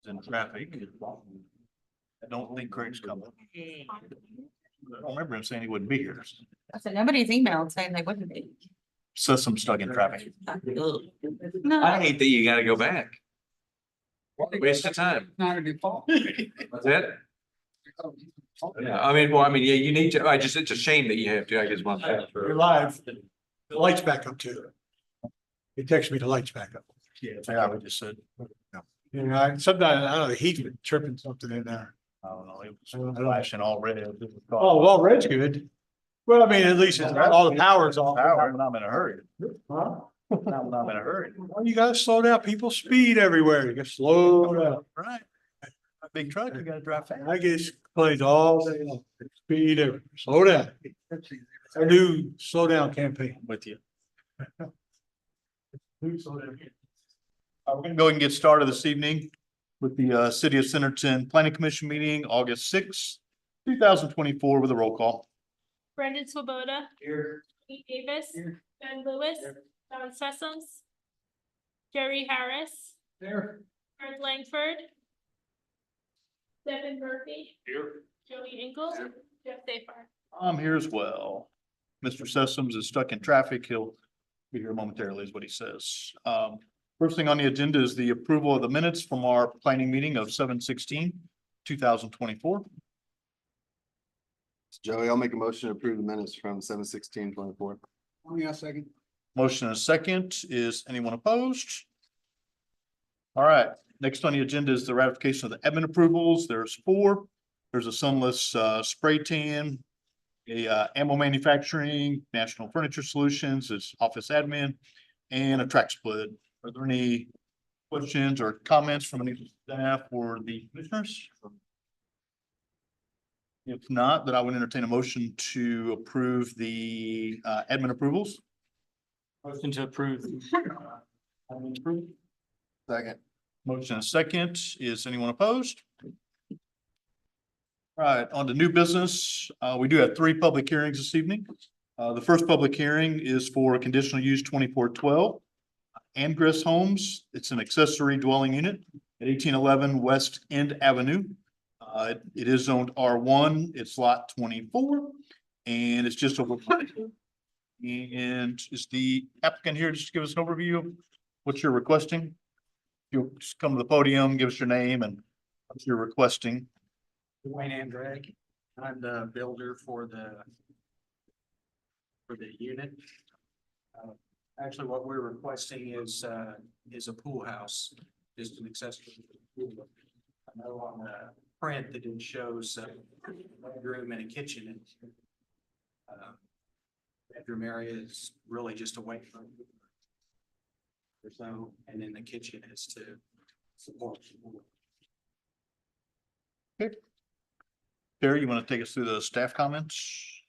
in traffic. I don't think Craig's coming. I don't remember him saying he wouldn't be here. I said, nobody's emailed saying they wouldn't be. Says some stuck in traffic. No, I hate that you gotta go back. Waste of time. Not a good fault. That's it. Yeah, I mean, well, I mean, yeah, you need to, it's a shame that you have to, I guess, one. You're live. The light's back up too. He texted me the light's back up. Yeah, we just said, You know, sometimes, I don't know, the heat's been tripping something in there. I don't know, it was flashing all red. Oh, well, red's good. Well, I mean, at least it's all the power's off. Power, when I'm in a hurry. Huh? Not when I'm in a hurry. Well, you gotta slow down. People speed everywhere. You gotta slow down. Right. A big truck, you gotta drive fast. I get complaints all day long. Speed everywhere. Slow down. A new slow down campaign. With you. New slow down. We're gonna go ahead and get started this evening with the City of Centerton Planning Commission meeting, August sixth, 2024, with a roll call. Brendan Swoboda, Here. Pete Davis, Here. Ben Lewis, John Sessoms, Jerry Harris, There. Fred Langford, Devin Murphy, Here. Joey Engel, Jeff Safar. I'm here as well. Mr. Sessoms is stuck in traffic. He'll be here momentarily is what he says. First thing on the agenda is the approval of the minutes from our planning meeting of 7/16/2024. Joey, I'll make a motion to approve the minutes from 7/16/24. Yeah, second. Motion and a second. Is anyone opposed? All right, next on the agenda is the ratification of the admin approvals. There's 4. There's a Sunless spray tan, ammo manufacturing, National Furniture Solutions, it's office admin, and a track split. Are there any questions or comments from any staff or the commissioners? If not, then I would entertain a motion to approve the admin approvals. Motion to approve. Admin approved. Second. Motion and second. Is anyone opposed? All right, on to new business. We do have 3 public hearings this evening. The first public hearing is for conditional use 2412. Amgris Homes. It's an accessory dwelling unit at 1811 West End Avenue. It is zoned R1. It's lot 24 and it's just over. And is the applicant here just to give us an overview of what you're requesting? You'll just come to the podium, give us your name and what you're requesting. Dwayne Andrade, I'm the builder for the unit. Actually, what we're requesting is a pool house, just an accessory pool. I know on the print that it shows a bedroom and a kitchen and bedroom area is really just a wait room. Or so, and then the kitchen is to support the pool. Terry, you want to take us through the staff comments?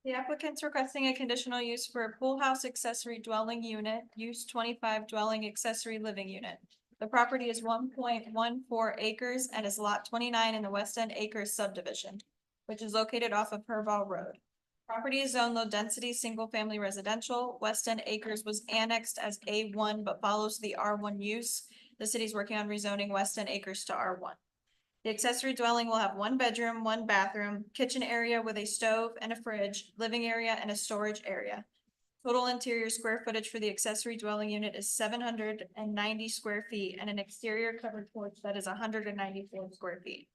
The applicant's requesting a conditional use for a pool house accessory dwelling unit, use 25 dwelling accessory living unit. The property is 1.14 acres and is lot 29 in the West End Acres subdivision, which is located off of Herval Road. Property is zoned low density, single family residential. West End Acres was annexed as A1 but follows the R1 use. The city's working on rezoning West End Acres to R1. The accessory dwelling will have 1 bedroom, 1 bathroom, kitchen area with a stove and a fridge, living area and a storage area. Total interior square footage for the accessory dwelling unit is 790 square feet and an exterior covered porch that is 194 square feet.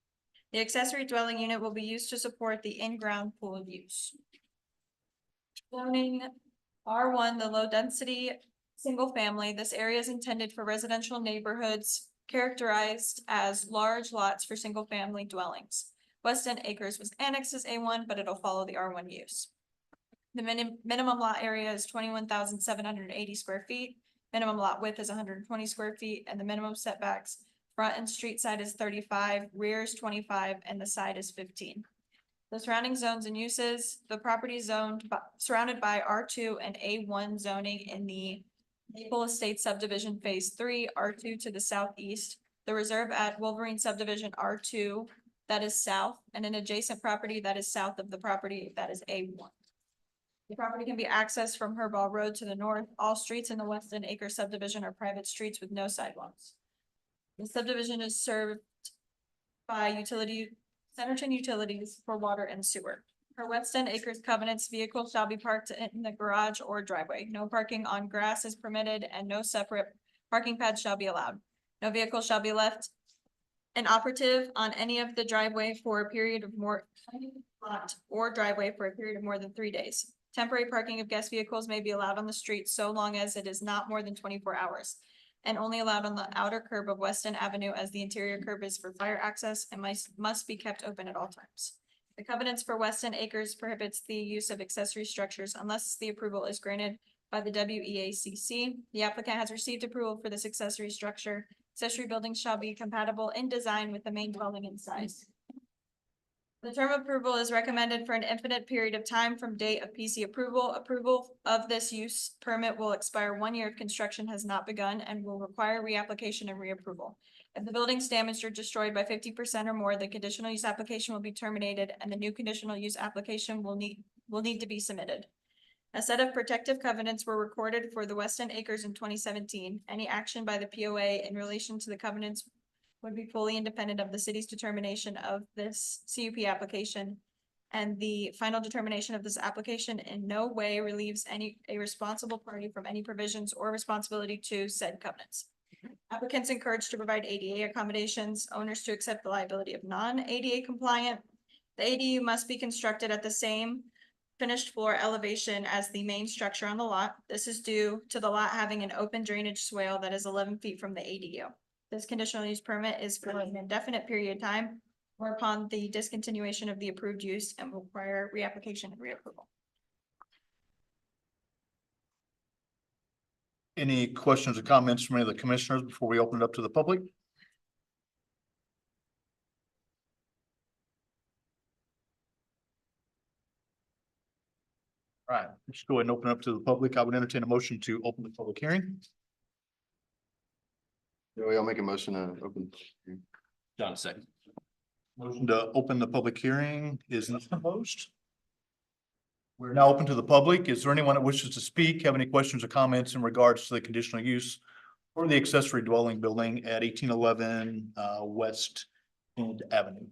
The accessory dwelling unit will be used to support the in-ground pool use. Zoning R1, the low density, single family. This area is intended for residential neighborhoods characterized as large lots for single family dwellings. West End Acres was annexed as A1, but it'll follow the R1 use. The minimum lot area is 21,780 square feet. Minimum lot width is 120 square feet, and the minimum setbacks front and street side is 35, rear is 25, and the side is 15. The surrounding zones and uses, the property is surrounded by R2 and A1 zoning in the Maple Estates subdivision phase 3, R2 to the southeast, the reserve at Wolverine subdivision R2 that is south, and an adjacent property that is south of the property that is A1. The property can be accessed from Herval Road to the north. All streets in the West End Acre subdivision are private streets with no sidewalks. The subdivision is served by Centerton Utilities for water and sewer. Per West End Acres covenants, vehicles shall be parked in the garage or driveway. No parking on grass is permitted and no separate parking pads shall be allowed. No vehicle shall be left inoperative on any of the driveway for a period of more lot or driveway for a period of more than 3 days. Temporary parking of guest vehicles may be allowed on the street so long as it is not more than 24 hours. And only allowed on the outer curb of Weston Avenue as the interior curb is for fire access and must be kept open at all times. The covenants for Weston Acres prohibits the use of accessory structures unless the approval is granted by the WEACC. The applicant has received approval for this accessory structure. Accessory buildings shall be compatible in design with the main dwelling in size. The term of approval is recommended for an infinite period of time from date of PC approval. Approval of this use permit will expire 1 year if construction has not begun and will require reapplication and reapproval. If the building's damaged or destroyed by 50% or more, the conditional use application will be terminated and the new conditional use application will need to be submitted. A set of protective covenants were recorded for the West End Acres in 2017. Any action by the POA in relation to the covenants would be fully independent of the city's determination of this CUP application. And the final determination of this application in no way relieves a responsible party from any provisions or responsibility to said covenants. Applicants encouraged to provide ADA accommodations, owners to accept the liability of non-ADA compliant. The ADU must be constructed at the same finished floor elevation as the main structure on the lot. This is due to the lot having an open drainage swale that is 11 feet from the ADU. This conditional use permit is for an indefinite period of time or upon the discontinuation of the approved use and will require reapplication and reapproval. Any questions or comments from any of the commissioners before we open it up to the public? All right, let's go ahead and open up to the public. I would entertain a motion to open the public hearing. Joey, I'll make a motion to open. John, second. Motion to open the public hearing is not opposed. We're now open to the public. Is there anyone that wishes to speak, have any questions or comments in regards to the conditional use or the accessory dwelling building at 1811 West End Avenue?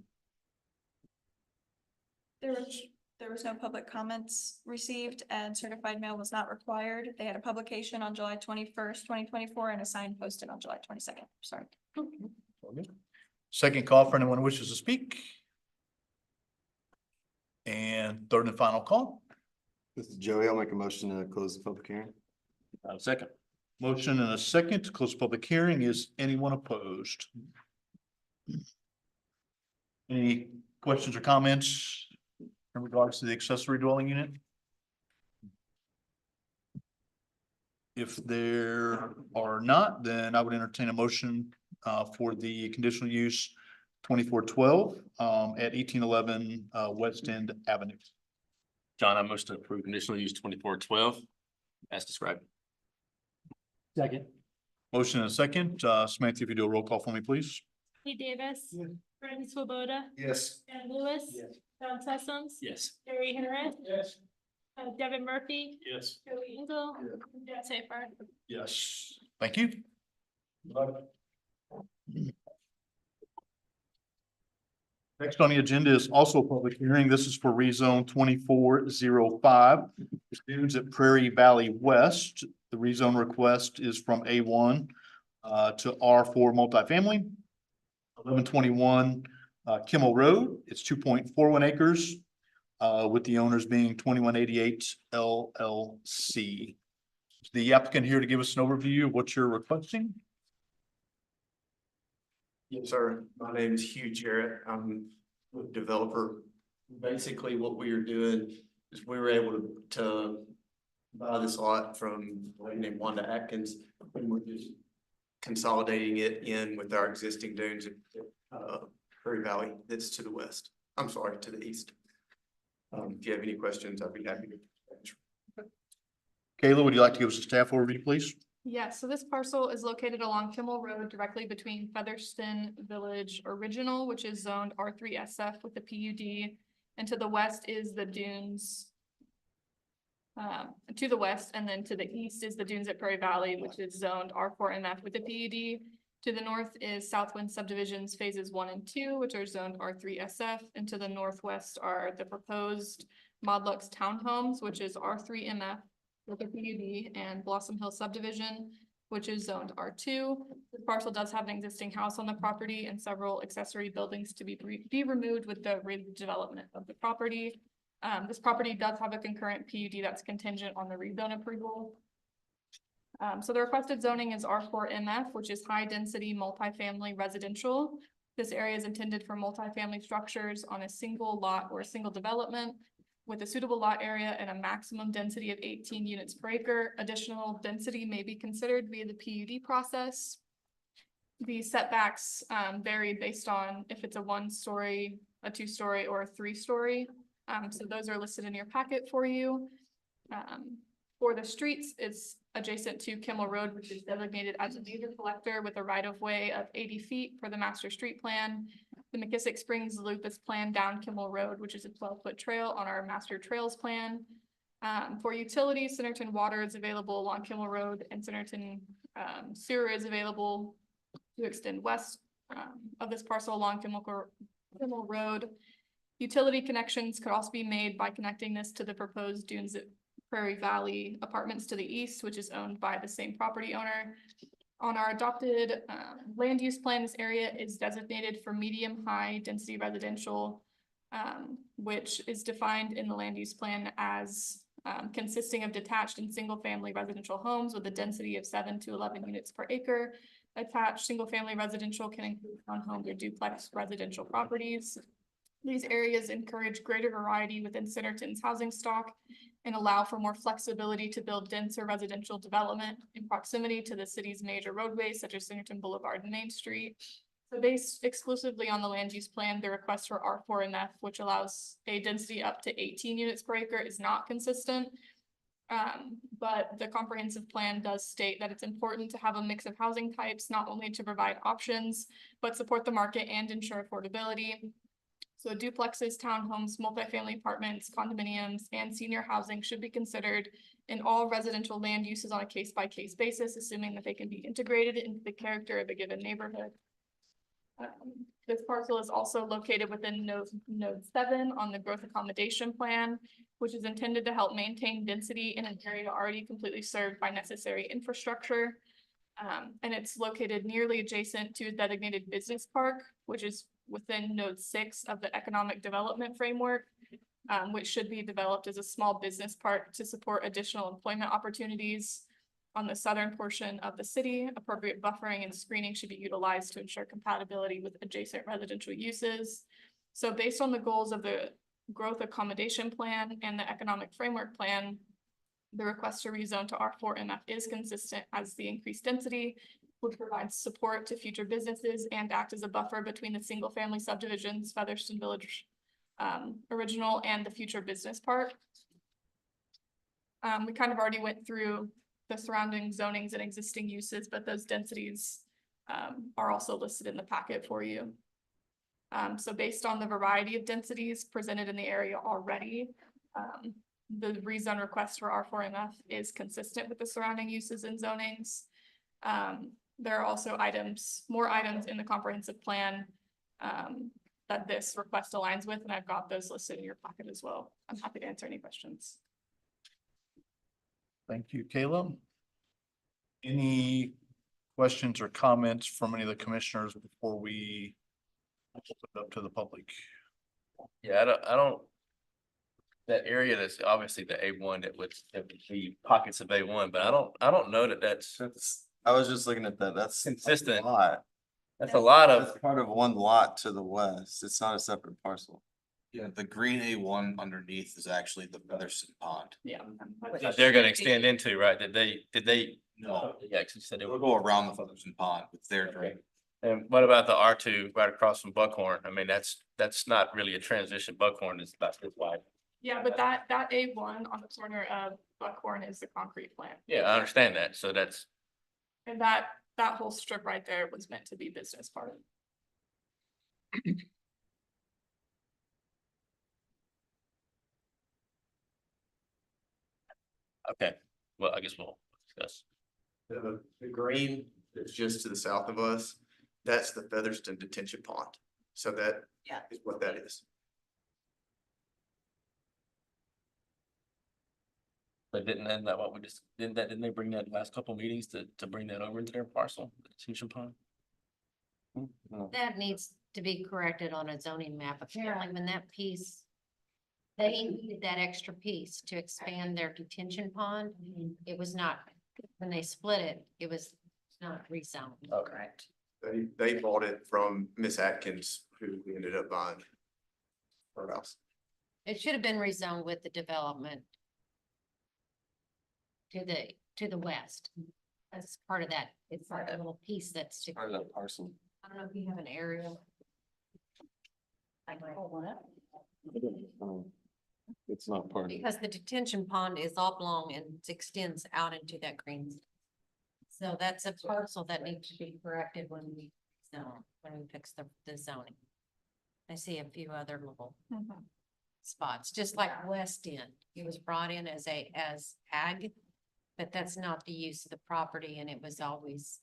There was no public comments received and certified mail was not required. They had a publication on July 21st, 2024 and a sign posted on July 22nd. Sorry. Second call for anyone who wishes to speak. And third and final call. This is Joey. I'll make a motion to close the public hearing. Second. Motion and a second to close public hearing. Is anyone opposed? Any questions or comments in regards to the accessory dwelling unit? If there are not, then I would entertain a motion for the conditional use 2412 at 1811 West End Avenue. John, I must approve conditional use 2412 as described. Second. Motion and a second. Samantha, if you do a roll call for me, please. Lee Davis. Yes. Bernie Swoboda. Yes. Dan Lewis. Yes. Don Sessoms. Yes. Jerry Harris. Yes. Devin Murphy. Yes. Joey Engel. and Jeff Safer. Yes. Thank you. Next on the agenda is also a public hearing. This is for rezone 2405. Dunes at Prairie Valley West. The rezone request is from A1 to R4 multifamily. 1121 Kimmel Road. It's 2.41 acres with the owners being 2188 LLC. Is the applicant here to give us an overview of what you're requesting? Yes, sir. My name is Hugh Jarrett. I'm a developer. Basically, what we are doing is we were able to buy this lot from a lady named Wanda Atkins. And we're just consolidating it in with our existing dunes at Prairie Valley that's to the west. I'm sorry, to the east. If you have any questions, I'd be happy to answer. Kayla, would you like to give us a staff overview, please? Yeah, so this parcel is located along Kimmel Road directly between Featherston Village Original, which is zoned R3 SF with the PUD. And to the west is the dunes. To the west, and then to the east is the dunes at Prairie Valley, which is zoned R4 MF with the PUD. To the north is Southwind subdivisions phases 1 and 2, which are zoned R3SF, and to the northwest are the proposed Modlux townhomes, which is R3MF with a PUD, and Blossom Hill subdivision, which is zoned R2. The parcel does have an existing house on the property and several accessory buildings to be removed with the redevelopment of the property. This property does have a concurrent PUD that's contingent on the rezone approval. So the requested zoning is R4MF, which is high density multifamily residential. This area is intended for multifamily structures on a single lot or a single development with a suitable lot area and a maximum density of 18 units per acre. Additional density may be considered via the PUD process. The setbacks vary based on if it's a 1-story, a 2-story, or a 3-story. So those are listed in your packet for you. For the streets, it's adjacent to Kimmel Road, which is designated as a meter collector with a right-of-way of 80 feet for the master street plan. The McKissick Springs Loop is planned down Kimmel Road, which is a 12-foot trail on our master trails plan. For utilities, Centerton Water is available along Kimmel Road, and Centerton Sewer is available to extend west of this parcel along Kimmel Road. Utility connections could also be made by connecting this to the proposed Dunes at Prairie Valley Apartments to the east, which is owned by the same property owner. On our adopted land use plan, this area is designated for medium-high density residential, which is defined in the land use plan as consisting of detached and single-family residential homes with a density of 7 to 11 units per acre. Attached single-family residential can include townhomes or duplex residential properties. These areas encourage greater variety within Centerton's housing stock and allow for more flexibility to build denser residential development in proximity to the city's major roadways such as Centerton Boulevard and Main Street. So based exclusively on the land use plan, the request for R4MF, which allows a density up to 18 units per acre, is not consistent. But the comprehensive plan does state that it's important to have a mix of housing types, not only to provide options, but support the market and ensure affordability. So duplexes, townhomes, multifamily apartments, condominiums, and senior housing should be considered in all residential land uses on a case-by-case basis, assuming that they can be integrated into the character of a given neighborhood. This parcel is also located within node 7 on the growth accommodation plan, which is intended to help maintain density in an area already completely served by necessary infrastructure. And it's located nearly adjacent to a designated business park, which is within node 6 of the economic development framework, which should be developed as a small business park to support additional employment opportunities. On the southern portion of the city, appropriate buffering and screening should be utilized to ensure compatibility with adjacent residential uses. So based on the goals of the growth accommodation plan and the economic framework plan, the request to rezone to R4MF is consistent as the increased density would provide support to future businesses and act as a buffer between the single family subdivisions, Featherston Village original and the future business park. We kind of already went through the surrounding zonings and existing uses, but those densities are also listed in the packet for you. So based on the variety of densities presented in the area already, the rezone request for R4MF is consistent with the surrounding uses and zonings. There are also more items in the comprehensive plan that this request aligns with, and I've got those listed in your packet as well. I'm happy to answer any questions. Thank you, Caleb. Any questions or comments from any of the commissioners before we open it up to the public? Yeah, I don't. That area that's obviously the A1 that would be pockets of A1, but I don't know that that's I was just looking at that. That's consistent. a lot. That's a lot That's of, part of one lot to the west. It's not a separate parcel. Yeah, the green A1 underneath is actually the Featherston Pond. Yeah. that they're gonna extend into, right? Did they? No. Yeah, 'cause you said they It'll were. go around the Featherston Pond with their drain. And what about the R2 right across from Buckhorn? I mean, that's not really a transition. Buckhorn is about this wide. Yeah, but that A1 on the corner of Buckhorn is the concrete plant. Yeah, I understand that. So that's, And that whole strip right there was meant to be business park. okay. Well, I guess we'll discuss. The green that's just to the south of us, that's the Featherston Detention Pond. So that Yeah. is what that is. But didn't that what we just, didn't they bring that last couple meetings to bring that over into their parcel, the detention pond? That needs to be corrected on a zoning map. Apparently, when that piece, they needed that extra piece to expand their detention pond. It was not, when they split it, it was not rezoned. Okay. Correct. They bought it from Miss Atkins, who we ended up buying her house. It should have been rezoned with the development to the west. That's part of that. It's like a little piece that's. Part of that parcel. I don't know if you have an aerial. I might hold one up. It's not part of it. Because the detention pond is oblong and extends out into that green. So that's a parcel that needs to be corrected when we fix the zoning. I see a few other little spots, just like West End. It was brought in as ag, but that's not the use of the property, and it was always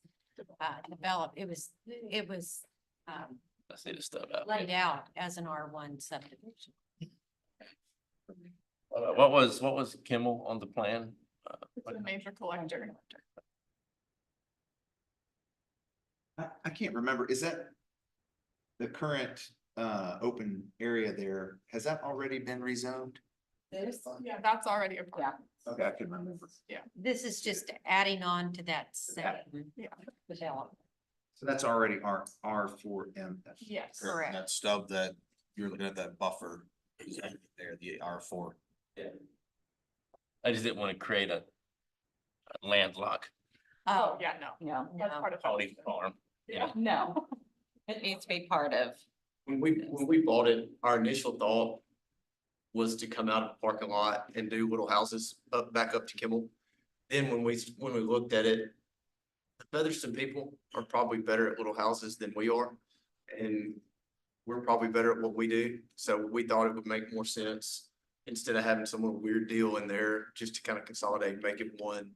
developed. It was Let's see the stuff out. laid out as an R1 subdivision. What was Kimmel on the plan? It's a major collector. I can't remember, is that the current open area there, has that already been rezoned? Yeah, that's already a part. Okay, I can remember. This is just adding on to that same Yeah. development. So that's already R4M. Yes. Correct. That stub that you're looking at, that buffer is there, the R4. I just didn't want to create a landlocked Oh, yeah, no. No, That's part of. pony farm. Yeah. no. It needs to be part of. When we bought it, our initial thought was to come out of the parking lot and do little houses back up to Kimmel. Then when we looked at it, the Featherston people are probably better at little houses than we are. And we're probably better at what we do. So we thought it would make more sense instead of having some little weird deal in there, just to kind of consolidate, and make it one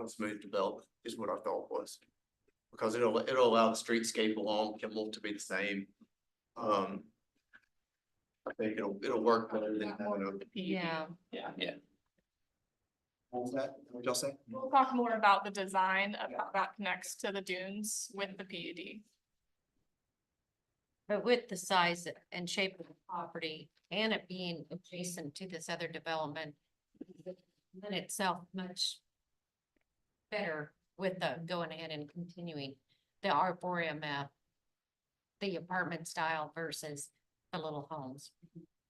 smooth development is what our thought was. Because it'll allow the streetscape along Kimmel to be the same. I think it'll work better than having a. Yeah. Yeah. What was that? What y'all say? We'll talk more about the design of how that connects to the dunes with the PUD. But with the size and shape of the property and it being adjacent to this other development, in itself much better with the going ahead and continuing the arboretum, the apartment style versus the little homes,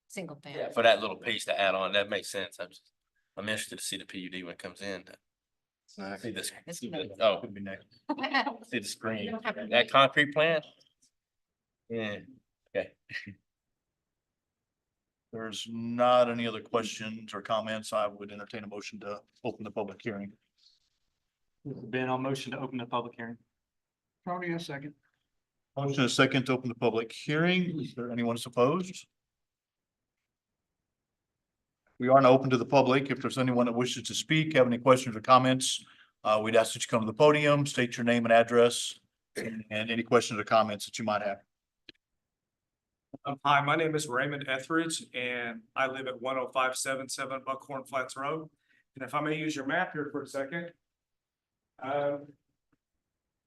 single family. Yeah, for that little piece to add on, that makes sense. I'm interested to see the PUD when it comes in. See this, oh, Could be next. see the screen, that concrete plant? Yeah, okay. There's not any other questions or comments. I would entertain a motion to open the public hearing. Ben, on motion to open the public hearing. Tony, a second. Motion is second to open the public hearing. Is there anyone opposed? We are now open to the public. If there's anyone that wishes to speak, have any questions or comments, we'd ask that you come to the podium, state your name and address, and any questions or comments that you might have. Hi, my name is Raymond Etheridge and I live at 10577 Buckhorn Flats Road. And if I may use your map here for a second.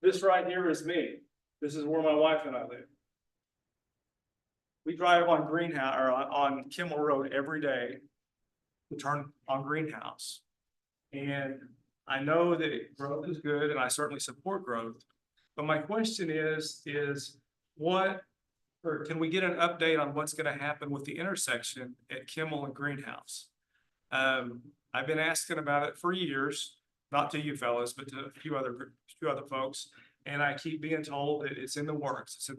This right here is me. This is where my wife and I live. We drive on Greenhouse or on Kimmel Road every day to turn on Greenhouse. And I know that growth is good and I certainly support growth. But my question is or can we get an update on what's gonna happen with the intersection at Kimmel and Greenhouse? I've been asking about it for years, not to you fellas, but to a few other folks. And I keep being told that it's in the works,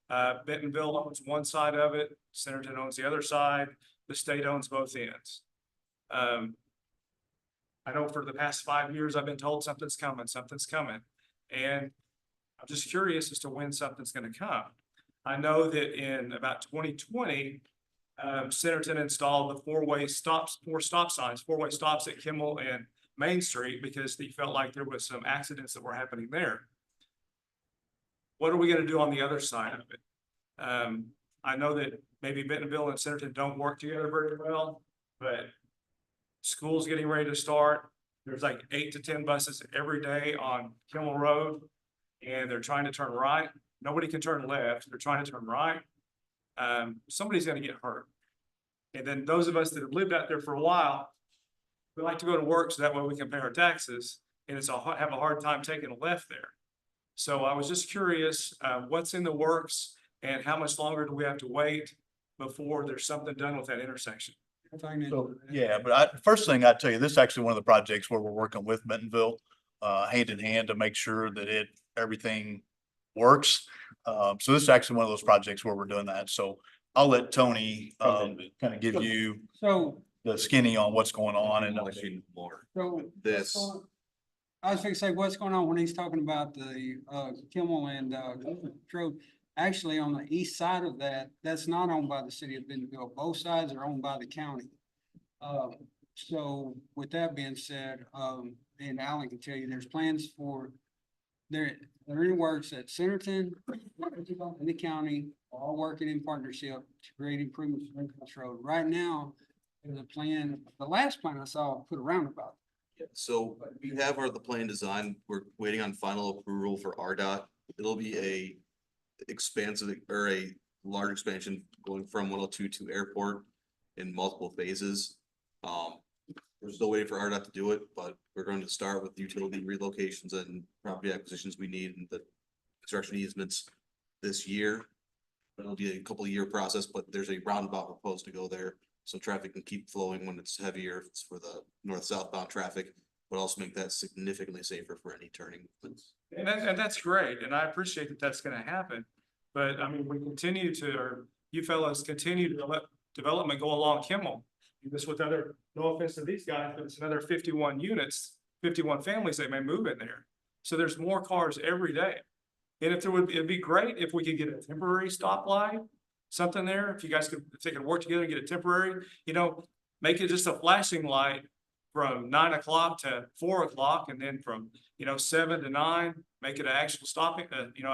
Bentonville owns one side of it, Centerton owns the other side, the state owns both ends. I know for the past 5 years, I've been told something's coming. And I'm just curious as to when something's gonna come. I know that in about 2020, Centerton installed the four-way stops at Kimmel and Main Street because he felt like there was some accidents that were happening there. What are we gonna do on the other side of it? I know that maybe Bentonville and Centerton don't work together very well, but school's getting ready to start. There's like 8 to 10 buses every day on Kimmel Road, and they're trying to turn right. Nobody can turn left. They're trying to turn right. Somebody's gonna get hurt. And then those of us that have lived out there for a while, we like to go to work so that way we can pay our taxes, and have a hard time taking a left there. So I was just curious, what's in the works and how much longer do we have to wait before there's something done with that intersection? So, yeah, but first thing I'd tell you, this is actually one of the projects where we're working with Bentonville, hand in hand to make sure that everything works. So this is actually one of those projects where we're doing that. So I'll let Tony, kind of give you So, the skinny on what's going on and. so. This. I was gonna say, what's going on when he's talking about the, Kimmel and, Road? Actually, on the east side of that, that's not owned by the city of Bentonville. Both sides are owned by the county. So with that being said, and Alan can tell you, there's plans for, they're in works at Centerton and the county, all working in partnership to create improvements to Ringhorse Road. Right now, there's a plan, the last plan I saw put a roundabout. So we have the plan design. We're waiting on final approval for RDOT. It'll be a expansive or a large expansion going from 102 to airport in multiple phases. We're still waiting for RDOT to do it, but we're going to start with utility relocations and property acquisitions we need and the construction easements this year. It'll be a couple of year process, but there's a roundabout proposed to go there. So traffic can keep flowing when it's heavier. If it's for the north-southbound traffic, but also make that significantly safer for any turning movements. And that's great, and I appreciate that that's gonna happen. But I mean, we continue to, or you fellows continue to let development go along Kimmel. This with other, no offense to these guys, but it's another 51 units, 51 families that may move in there. So there's more cars every day. And it'd be great if we could get a temporary stoplight, something there, if they could work together and get a temporary, make it just a flashing light from 9 o'clock to 4 o'clock, and then from, 7 to 9, make it an actual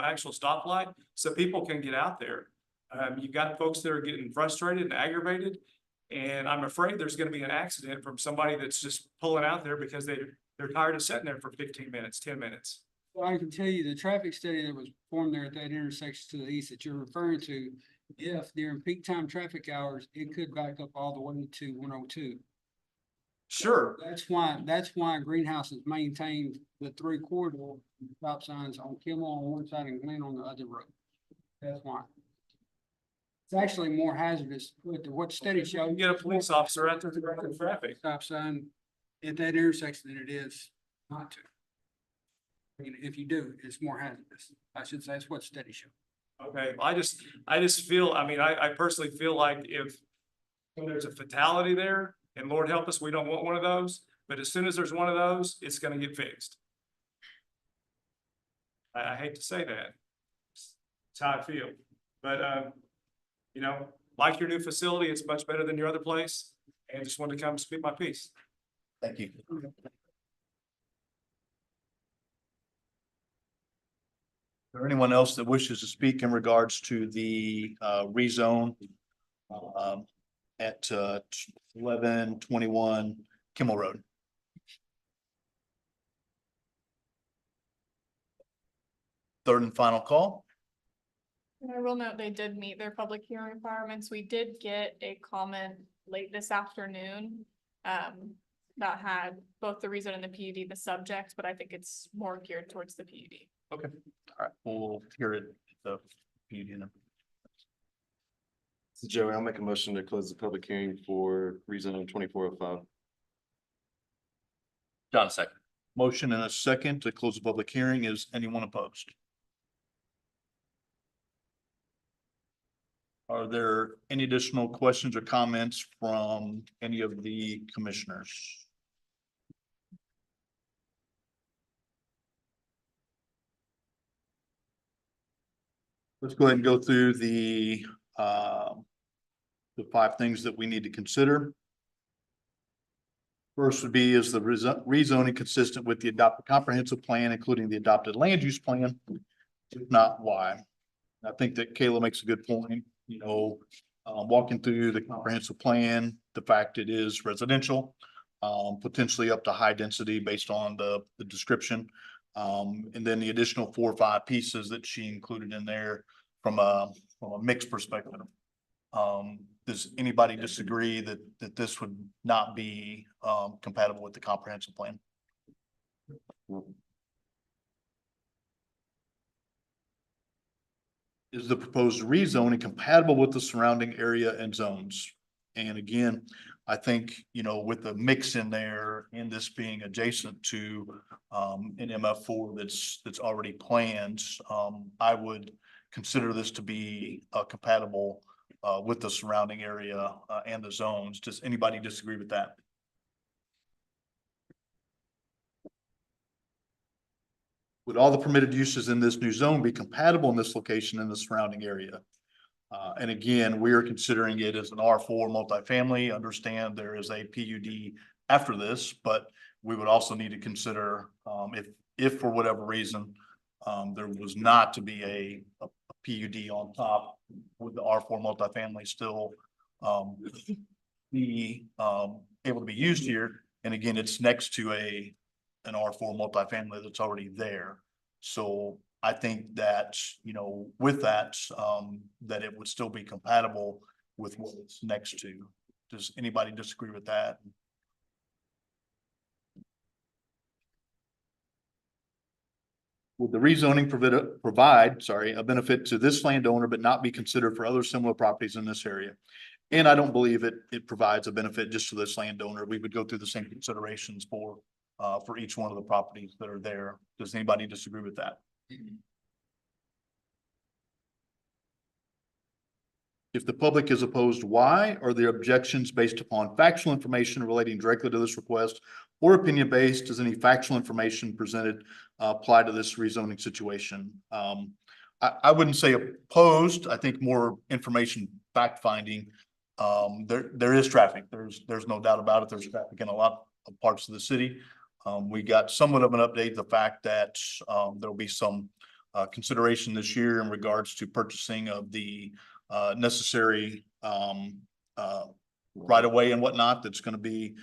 actual stoplight, so people can get out there. You've got folks that are getting frustrated and aggravated, and I'm afraid there's gonna be an accident from somebody that's just pulling out there because they're tired of sitting there for 15 minutes, 10 minutes. Well, I can tell you the traffic study that was performed there at that intersection to the east that you're referring to, if during peak time traffic hours, it could back up all the way to 102. Sure. That's why Greenhouse has maintained the 3 corridor stop signs on Kimmel on one side and Glen on the other road. That's why. It's actually more hazardous with what study showed. You get a police officer out there to direct the traffic. Stop sign at that intersection than it is not to. I mean, if you do, it's more hazardous. I should say that's what study showed. Okay, I just feel, I personally feel like if there's a fatality there, and Lord help us, we don't want one of those, but as soon as there's one of those, it's gonna get fixed. I hate to say that. It's how I feel, but, like your new facility, it's much better than your other place, and just wanted to come speak my piece. Thank you. Is there anyone else that wishes to speak in regards to the rezone at 1121 Kimmel Road? Third and final call. And I will note they did meet their public hearing requirements. We did get a comment late this afternoon that had both the reason and the PUD, the subject, but I think it's more geared towards the PUD. Okay, all right, we'll hear it. The PUD. So Joey, I'll make a motion to close the public hearing for rezone 2405. John, second. Motion and a second to close the public hearing. Is anyone opposed? Are there any additional questions or comments from any of the commissioners? Let's go ahead and go through the 5 things that we need to consider. First would be, is the rezoning consistent with the adopted comprehensive plan, including the adopted land use plan? If not, why? I think that Kayla makes a good point, you know, walking through the comprehensive plan, the fact it is residential, potentially up to high density based on the description. And then the additional 4 or 5 pieces that she included in there from a mixed perspective. Does anybody disagree that this would not be compatible with the comprehensive plan? Is the proposed rezoning compatible with the surrounding area and zones? And again, I think, you know, with the mix in there and this being adjacent to an MF4 that's already planned, I would consider this to be compatible with the surrounding area and the zones. Does anybody disagree with that? Would all the permitted uses in this new zone be compatible in this location in the surrounding area? And again, we are considering it as an R4 multifamily. Understand there is a PUD after this, but we would also need to consider if for whatever reason there was not to be a PUD on top, would the R4 multifamily still be able to be used here? And again, it's next to an R4 multifamily that's already there. So I think that, you know, with that, that it would still be compatible with what it's next to. Does anybody disagree with that? Would the rezoning provide a benefit to this landowner, but not be considered for other similar properties in this area? And I don't believe it provides a benefit just to this landowner. We would go through the same considerations for each one of the properties that are there. Does anybody disagree with that? If the public is opposed, why? Are there objections based upon factual information relating directly to this request, or opinion based? Does any factual information presented apply to this rezoning situation? I wouldn't say opposed. I think more information fact finding. There is traffic. There's no doubt about it. There's traffic in a lot of parts of the city. We got somewhat of an update, the fact that there'll be some consideration this year in regards to purchasing of the necessary right of way and whatnot that's going to be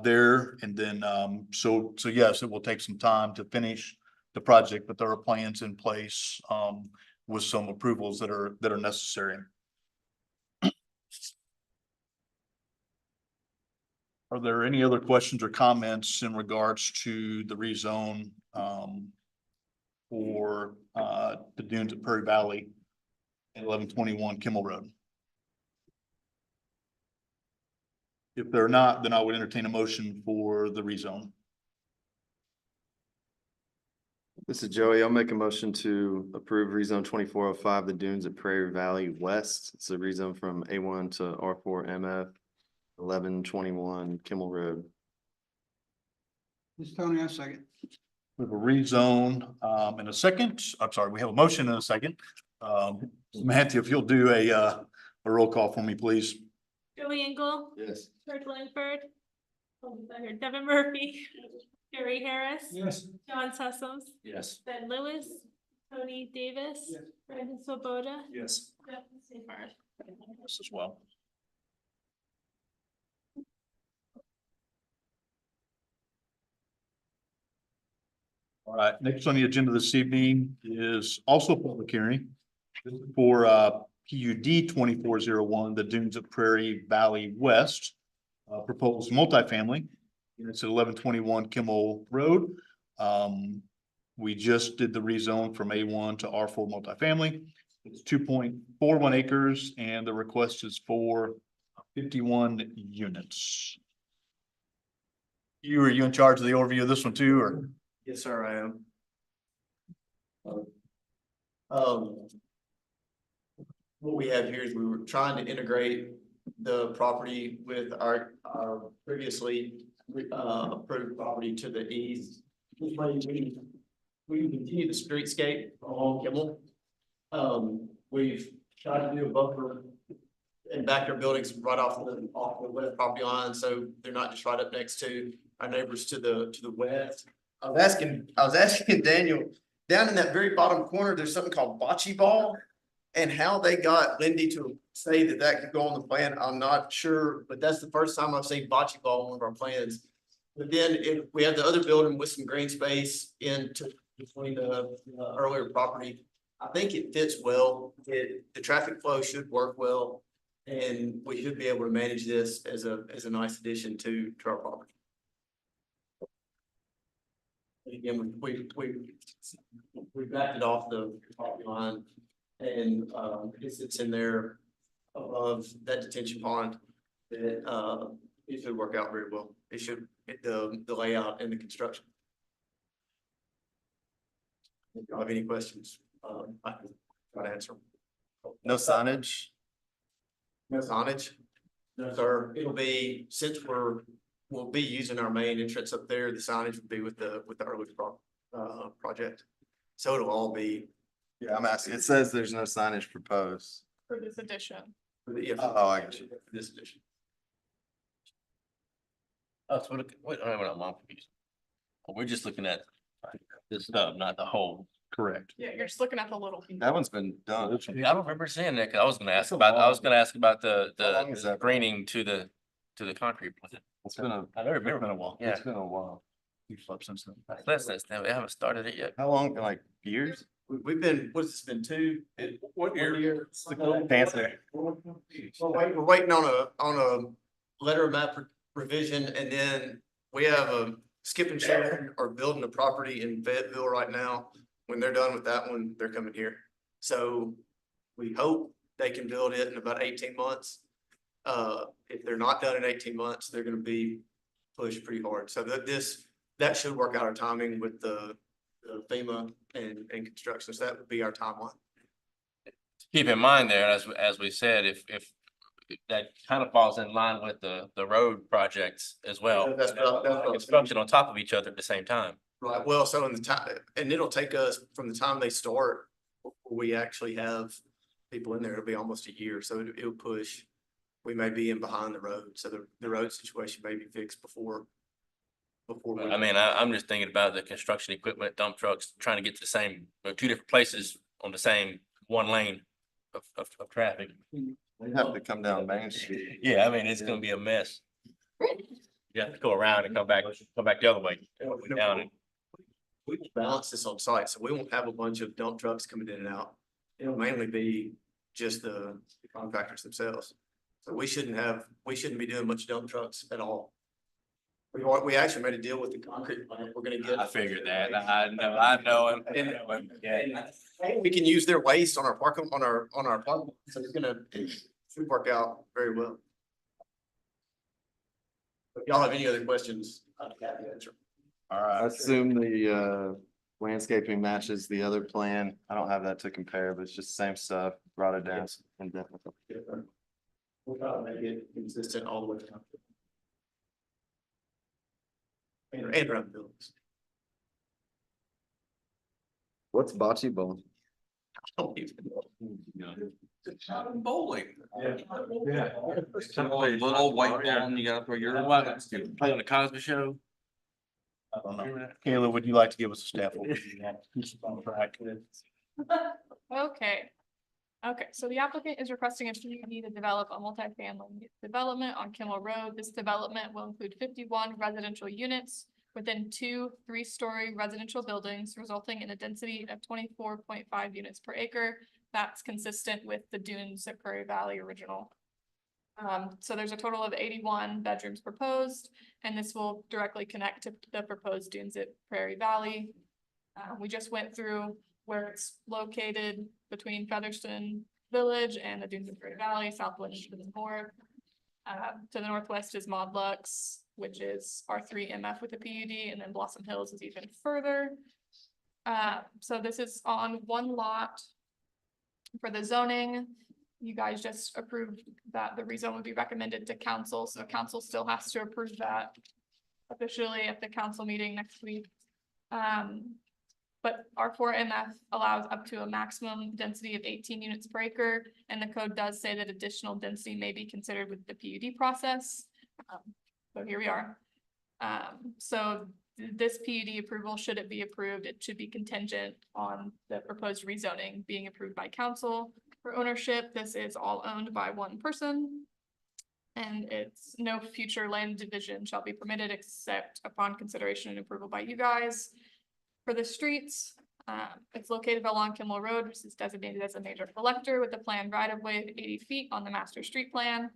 there. And then so yes, it will take some time to finish the project, but there are plans in place with some approvals that are necessary. Are there any other questions or comments in regards to the rezone for the dunes at Prairie Valley at 1121 Kimmel Road? If they're not, then I would entertain a motion for the rezone. This is Joey. I'll make a motion to approve rezone 2405, the dunes at Prairie Valley West. It's a rezone from A1 to R4 MF, 1121 Kimmel Road. This is Tony, I second. We have a rezone in a second. I'm sorry, we have a motion in a second. Matthew, if you'll do a roll call for me, please. Joey Engel. Yes. Kurt Langford. Devin Murphy. Gary Harris. Yes. John Sessoms. Yes. Ben Lewis. Tony Davis. Yes. Brandon Swoboda. Yes. Jeff Safard. Yes, as well. All right, next on the agenda this evening is also a public hearing for PUD 2401, the dunes of Prairie Valley West, proposed multifamily. It's at 1121 Kimmel Road. We just did the rezone from A1 to R4 multifamily. It's 2.41 acres and the request is for 51 units. Are you in charge of the overview of this one too, or? Yes, sir, I am. What we have here is we were trying to integrate the property with our previously approved property to the east. This way we continue the streetscape along Kimmel. We've tried to do a buffer and back their buildings right off the west property line, so they're not just right up next to our neighbors to the west. I was asking Daniel, down in that very bottom corner, there's something called bocce ball. And how they got Lindy to say that that could go on the plan, I'm not sure, but that's the first time I've seen bocce ball on one of our plans. But then if we have the other building with some green space between the earlier property, I think it fits well. The traffic flow should work well. And we should be able to manage this as a nice addition to our property. Again, we backed it off the property line. And it sits in there above that detention pond that it should work out very well. It should, the layout and the construction. If you have any questions, I can try to answer them. No signage? No signage? No, sir. It'll be, since we'll be using our main entrance up there, the signage will be with the early project. So it'll all be. Yeah, I'm asking. It says there's no signage proposed. For this addition. Oh, I got you. This edition. Oh, so wait, I'm confused. We're just looking at this stuff, not the whole. Correct. Yeah, you're just looking at the little. piece. That one's been done. Yeah, I don't remember seeing that, 'cause I was gonna ask It's a about, while. I was gonna ask about How long is the that? screening to the concrete plant. It's been a, I never remember. a while. Yeah, it's been a while. We've slept since then. that's since then, we haven't started it yet. How long? Like years? We've been, what's this been, What year? Dancer. We're waiting on a letter of map revision, and then we have a Skip and Sharon are building a property in Fayetteville right now. When they're done with that one, they're coming here. So we hope they can build it in about 18 months. If they're not done in 18 months, they're gonna be pushed pretty hard. So that should work out our timing with the FEMA and construction. So that would be our timeline. Keep in mind there, as we said, if that kind of falls in line with the road projects as well. That's what I was Construction on top of each other at the same time. Right, well, so in the time, and it'll take us from the time they start, before we actually have people in there, it'll be almost a year, so it'll push. We may be in behind the road, so the road situation may be fixed before. I mean, I'm just thinking about the construction equipment, dump trucks, trying to get to the same, two different places on the same one lane of traffic. They have to come down Main Street. Yeah, I mean, it's gonna be a mess. You have to go around and come back the other way. Down and We will balance this on site, so we won't have a bunch of dump trucks coming in and out. It'll mainly be just the contractors themselves. So we shouldn't be doing much dump trucks at all. We actually made a deal with the concrete plant. We're gonna get. I figured that. I know him. Yeah. We can use their waste on our parking, on our parking, so it should work out very well. If y'all have any other questions, I'd be happy to answer. All right. I assume the landscaping matches the other plan. I don't have that to compare, but it's just the same stuff, brought it down. We'll try to make it consistent all the way down. And around the buildings. What's bocce ball? I don't even know. Bowling. Yeah. Little white ball and you gotta throw your. Play on the Cosby Show. I don't know. Kayla, would you like to give us a staff overview? On track. Okay, so the applicant is requesting a PUD to develop a multifamily development on Kimmel Road. This development will include 51 residential units within 2 3-story residential buildings, resulting in a density of 24.5 units per acre. That's consistent with the Dunes at Prairie Valley original. So there's a total of 81 bedrooms proposed, and this will directly connect to the proposed Dunes at Prairie Valley. We just went through where it's located between Featherston Village and the Dunes of Prairie Valley, southwest to the north. To the northwest is Maud Lux, which is R3 MF with a PUD, and then Blossom Hills is even further. So this is on one lot. For the zoning, you guys just approved that the rezone would be recommended to council, so council still has to approve that officially at the council meeting next week. But R4MF allows up to a maximum density of 18 units per acre, and the code does say that additional density may be considered with the PUD process. So here we are. So this PUD approval, should it be approved, it should be contingent on the proposed rezoning being approved by council. For ownership, this is all owned by one person. And it's no future land division shall be permitted except upon consideration and approval by you guys. For the streets, it's located along Kimmel Road, which is designated as a major collector with a planned right of way of 80 feet on the master street plan.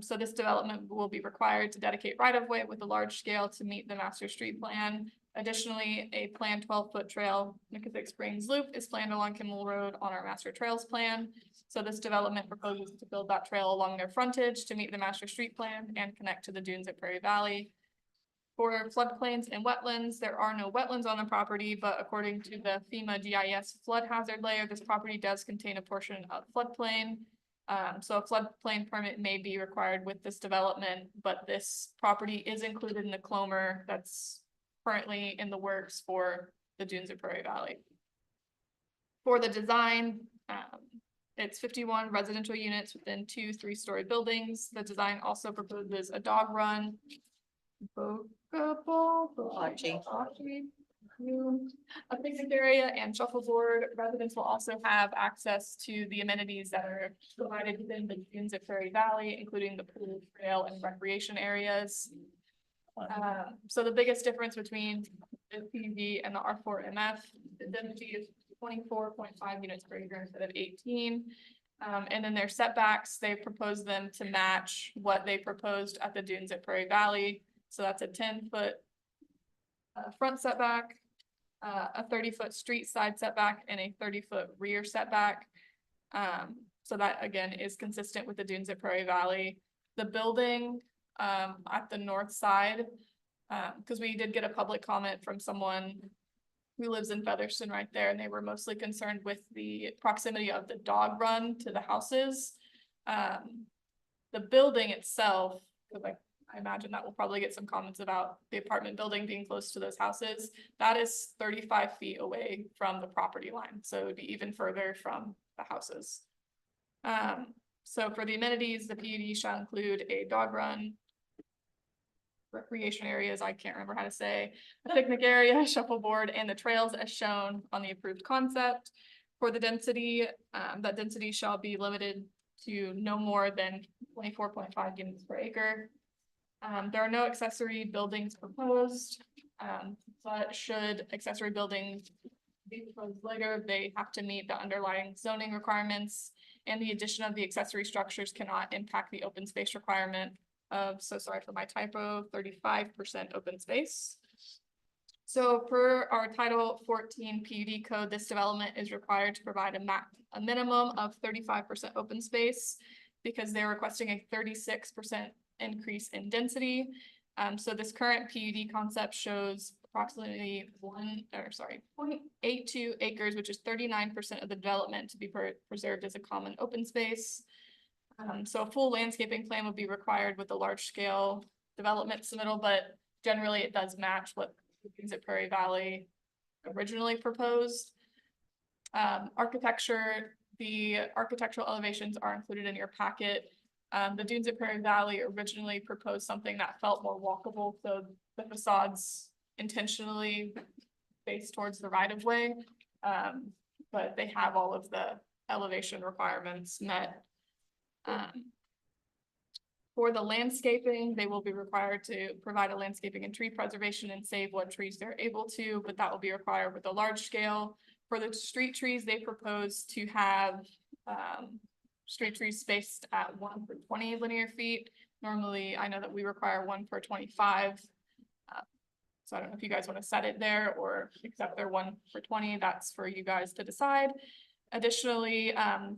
So this development will be required to dedicate right of way with a large scale to meet the master street plan. Additionally, a planned 12-foot trail, McKissick Springs Loop, is planned along Kimmel Road on our master trails plan. So this development proposes to build that trail along their frontage to meet the master street plan and connect to the dunes at Prairie Valley. For floodplains and wetlands, there are no wetlands on the property, but according to the FEMA GIS flood hazard layer, this property does contain a portion of floodplain. So a floodplain permit may be required with this development, but this property is included in the CLOMR that's currently in the works for the dunes of Prairie Valley. For the design, it's 51 residential units within 2 3-story buildings. The design also proposes a dog run, a picnic area and shuffleboard. Residents will also have access to the amenities that are provided within the dunes at Prairie Valley, including the pool, trail, and recreation areas. So the biggest difference between the PUD and the R4MF, the density is 24.5 units per acre instead of 18. And then their setbacks, they propose them to match what they proposed at the dunes at Prairie Valley. So that's a 10-foot front setback, a 30-foot street side setback, and a 30-foot rear setback. So that again is consistent with the dunes at Prairie Valley. The building at the north side, because we did get a public comment from someone who lives in Featherston right there, and they were mostly concerned with the proximity of the dog run to the houses. The building itself, because I imagine that will probably get some comments about the apartment building being close to those houses. That is 35 feet away from the property line, so it would be even further from the houses. So for the amenities, the PUD shall include a dog run, recreation areas, I can't remember how to say, a picnic area, shuffleboard, and the trails as shown on the approved concept. For the density, that density shall be limited to no more than 24.5 units per acre. There are no accessory buildings proposed, but should accessory buildings be proposed later, they have to meet the underlying zoning requirements, and the addition of the accessory structures cannot impact the open space requirement of, so sorry for my typo, 35% open space. So per our Title 14 PUD code, this development is required to provide a minimum of 35% open space because they're requesting a 36% increase in density. So this current PUD concept shows approximately 0.82 acres, which is 39% of the development to be preserved as a common open space. So a full landscaping plan would be required with a large scale development submittal, but generally it does match what the dunes at Prairie Valley originally proposed. Architecture, the architectural elevations are included in your packet. The dunes at Prairie Valley originally proposed something that felt more walkable, so the facades intentionally faced towards the right of way, but they have all of the elevation requirements met. For the landscaping, they will be required to provide a landscaping and tree preservation and save what trees they're able to, but that will be required with a large scale. For the street trees, they propose to have street trees spaced at 1 per 20 linear feet. Normally, I know that we require 1 per 25. So I don't know if you guys want to set it there or accept their 1 per 20. That's for you guys to decide. Additionally,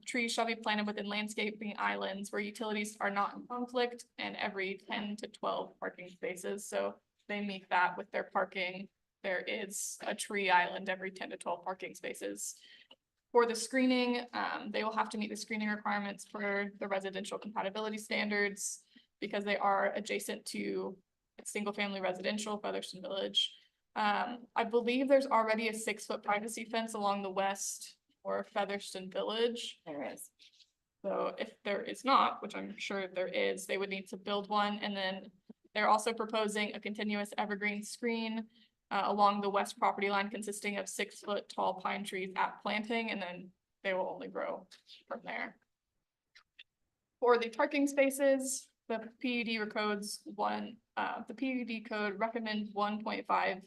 trees shall be planted within landscaping islands where utilities are not in conflict and every 10 to 12 parking spaces. So they meet that with their parking. There is a tree island every 10 to 12 parking spaces. For the screening, they will have to meet the screening requirements for the residential compatibility standards because they are adjacent to single family residential Featherston Village. I believe there's already a 6-foot privacy fence along the west or Featherston Village. There is. So if there is not, which I'm sure there is, they would need to build one, and then they're also proposing a continuous evergreen screen along the west property line consisting of 6-foot tall pine trees at planting, and then they will only grow from there. For the parking spaces, the PUD codes the PUD code recommends 1.5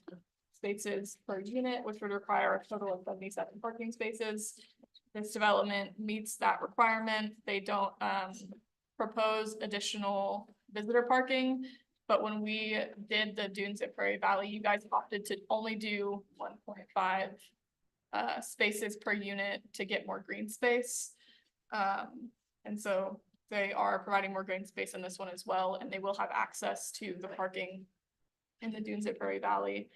spaces per unit, which would require a total of 77 parking spaces. This development meets that requirement. They don't propose additional visitor parking. But when we did the Dunes at Prairie Valley, you guys opted to only do 1.5 spaces per unit to get more green space. And so they are providing more green space in this one as well, and they will have access to the parking in the Dunes at Prairie Valley.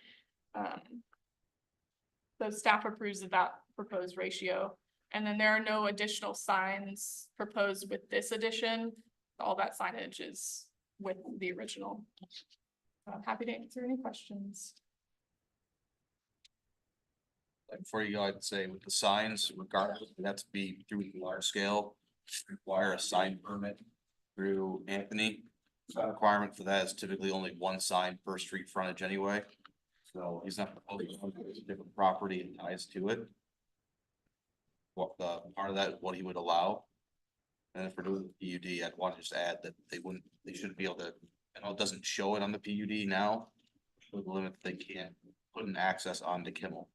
So staff approves of that proposed ratio. And then there are no additional signs proposed with this addition. All that signage is with the original. I'm happy to answer any questions. Before you go, I'd say with the signs, regardless, it has to be through the large scale, require a sign permit through Anthony. So the requirement for that is typically only one sign per street frontage anyway. So he's not proposing a different property and ties to it. What the part of that is what he would allow. And if we're doing the PUD, I'd want to just add that they shouldn't be able to, I know it doesn't show it on the PUD now. With the limit that they can't put an access onto Kimmel.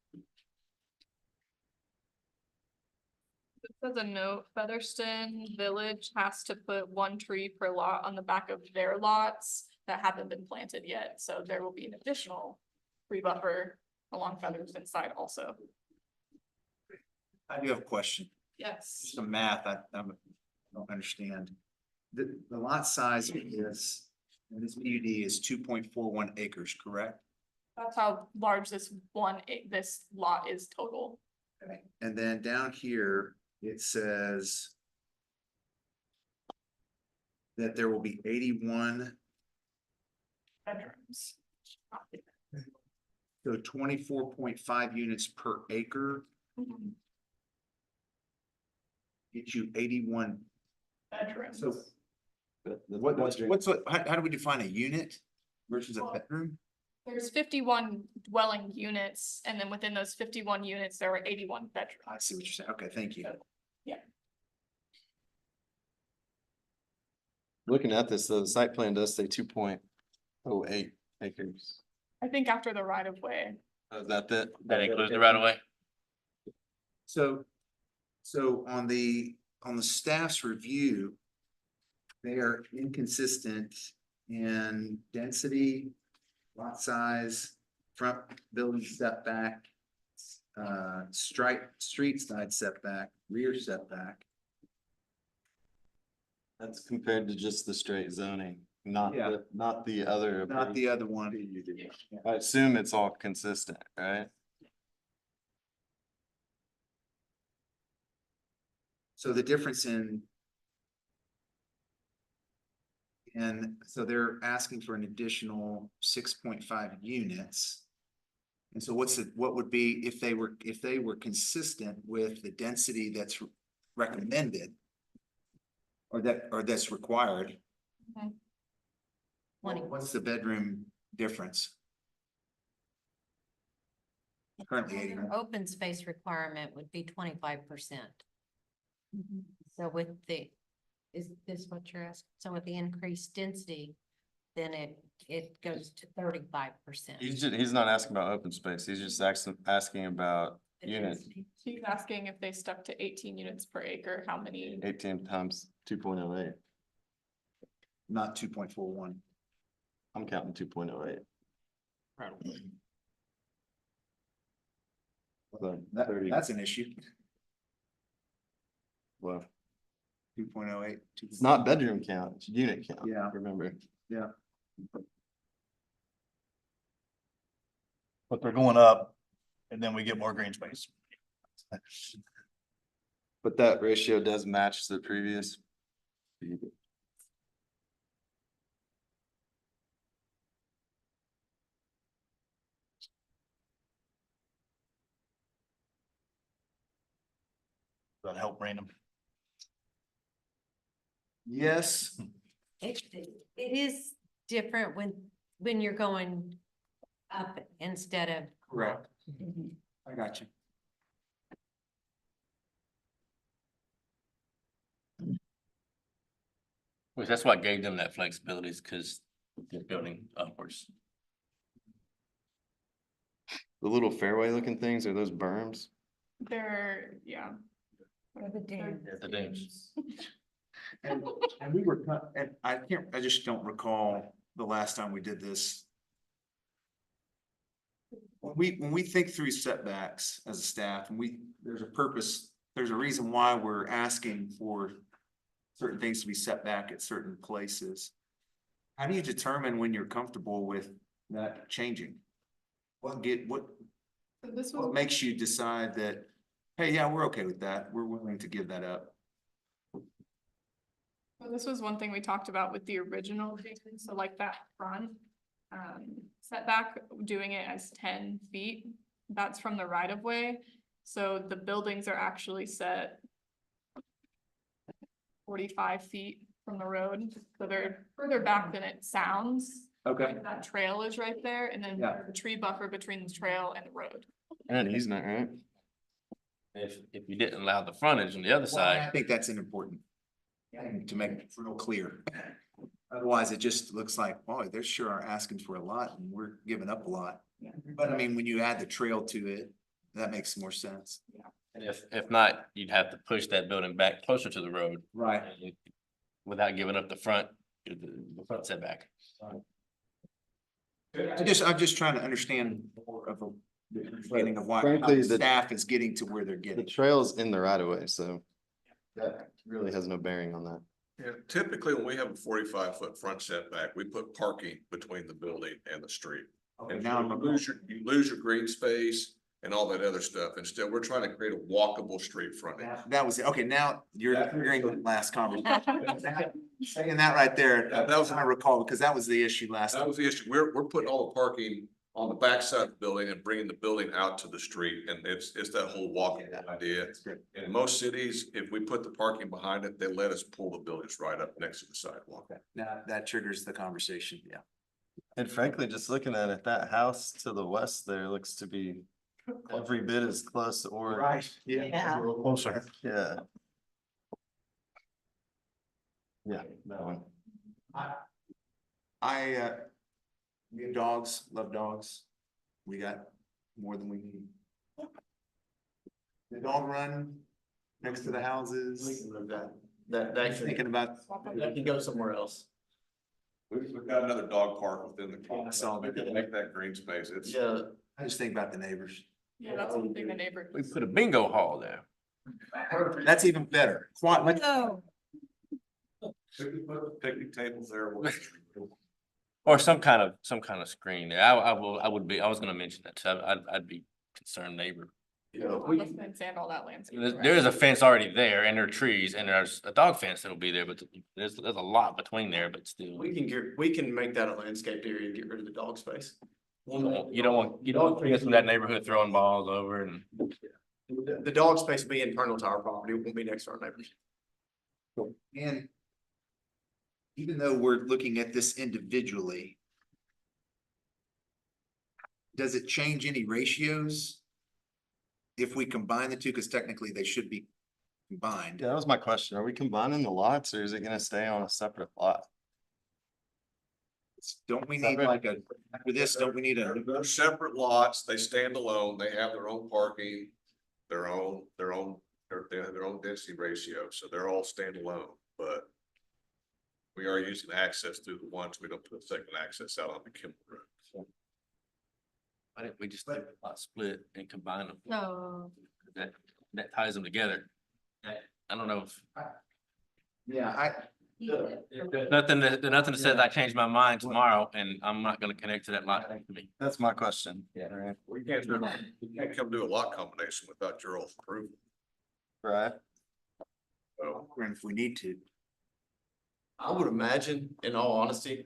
As a note, Featherston Village has to put 1 tree per lot on the back of their lots that haven't been planted yet. So there will be an additional tree buffer along Featherston side also. I do have a question. Yes. Some math, I don't understand. The lot size is, and this PUD is 2.41 acres, correct? That's how large this lot is total. Okay. And then down here, it says that there will be 81, Bedrooms. so 24.5 units per acre. Mhm. Get you 81. Bedrooms. So how do we define a unit versus a bedroom? There's 51 dwelling units, and then within those 51 units, there are 81 bedrooms. I see what you're saying. Okay, thank you. Yeah. Looking at this, the site plan does say 2.08 acres. I think after the right of way. Is that it? That includes the right of way? So on the staff's review, they are inconsistent in density, lot size, front building setback, street side setback, rear setback. That's compared to just the straight zoning, not Yeah. not the other. Not the other one. I assume it's all consistent, right? So the difference and so they're asking for an additional 6.5 units. And so what would be if they were consistent with the density that's recommended? Or that's required? Okay. What's the bedroom difference? Currently 81. Your open space requirement would be 25%. So with is this what you're asking? So with the increased density, then it goes to 35%. He's not asking about open space. He's just asking about units. She's asking if they stuck to 18 units per acre, how many? 18 times 2.08. Not 2.41. I'm counting 2.08. So 30. That's an issue. Well, 2.08. it's not bedroom count, it's unit count. Yeah. Remember. Yeah. But they're going up and then we get more green space. But that ratio does match the previous. That help Brandon. Yes, It is different when you're going up instead of. correct. I got you. Which that's what gave them that flexibility is because they're building upwards. The little fairway looking things, are those berms? They're, yeah. The dam. The dams. And we were, and I just don't recall the last time we did this. When we think through setbacks as a staff, and there's a purpose, there's a reason why we're asking for certain things to be set back at certain places. How do you determine when you're comfortable with that changing? What This what was, makes you decide that, hey, yeah, we're okay with that, we're willing to give that up? this was one thing we talked about with the original, Jason, so like that front. Setback, doing it as 10 feet, that's from the right of way. So the buildings are actually set 45 feet from the road, so they're further back than it sounds. Okay. That trail is right there, and then Yeah. the tree buffer between the trail and the road. And an easement, right? If you didn't allow the frontage on the other I side, think that's an important thing to make it real clear. Otherwise, it just looks like, boy, they sure are asking for a lot and we're giving up a lot. Yeah. But I mean, when you add the trail to it, that makes more sense. and if not, you'd have to push that building back closer to the road. Right. Without giving up the front setback. I'm just trying to understand more of the understanding of why Frankly, how the the- staff is getting to where they're The getting. trail's in the right of way, so that really has no bearing on that. Yeah, typically when we have a 45-foot front setback, we put parking between the building and the street. Okay, And now you I'm, lose your green space and all that other stuff. Instead, we're trying to create a walkable street frontage. that was, it. Okay, now you're hearing the last conversation. Saying that right there, That was- I recall, because that was the issue last That time. was the issue. We're putting all the parking on the backside of the building and bringing the building out to the street. And it's that whole walking idea. That's great. In most cities, if we put the parking behind it, they let us pull the buildings right up next to the sidewalk. Okay, now that triggers the conversation, yeah. And frankly, just looking at it, that house to the west there looks to be every bit as close or. Yeah. A little closer. Yeah. Yeah, that one. We have dogs, love dogs. We got more than we need. The dog run next to the houses. That I'm thinking about, that can go somewhere else. We've got another dog park within the I saw community. We that. can make that green space. It's. Yeah, I just think about the neighbors. Yeah, that's one thing the neighbor. We put a bingo hall there. That's even better. Much- Oh, We can put picnic tables there. Or some kind of screen there. I was gonna mention that, so I'd be concerned neighbor. And sand all that landscape. There is a fence already there and there are trees and there's a dog fence that'll be there, but there's a lot between there, but still. we can make that a landscaped area and get rid of the dog space. You don't want kids from that neighborhood throwing balls over and. The dog space will be internal to our property, it won't be next to our neighbors. And even though we're looking at this individually, does it change any ratios? If we combine the two, because technically they should be combined. Yeah, that was my question. Are we combining the lots or is it gonna stay on a separate lot? Don't we need like after this, don't we need They're separate lots. They stand alone. They have their own parking, they have their own density ratio, so they're all standalone, but we are using access through the ones. We don't put a second access out on the Kimball Road. Why didn't we just do a lot split and combine them? no. That ties them together. I don't know if. Yeah, There's nothing that says I changed my mind tomorrow and I'm not gonna connect to that lot next to me. That's my question. Yeah. Right. We can't come do a lot combination without your all's approval. Right. So and if we need to. I would imagine, in all honesty,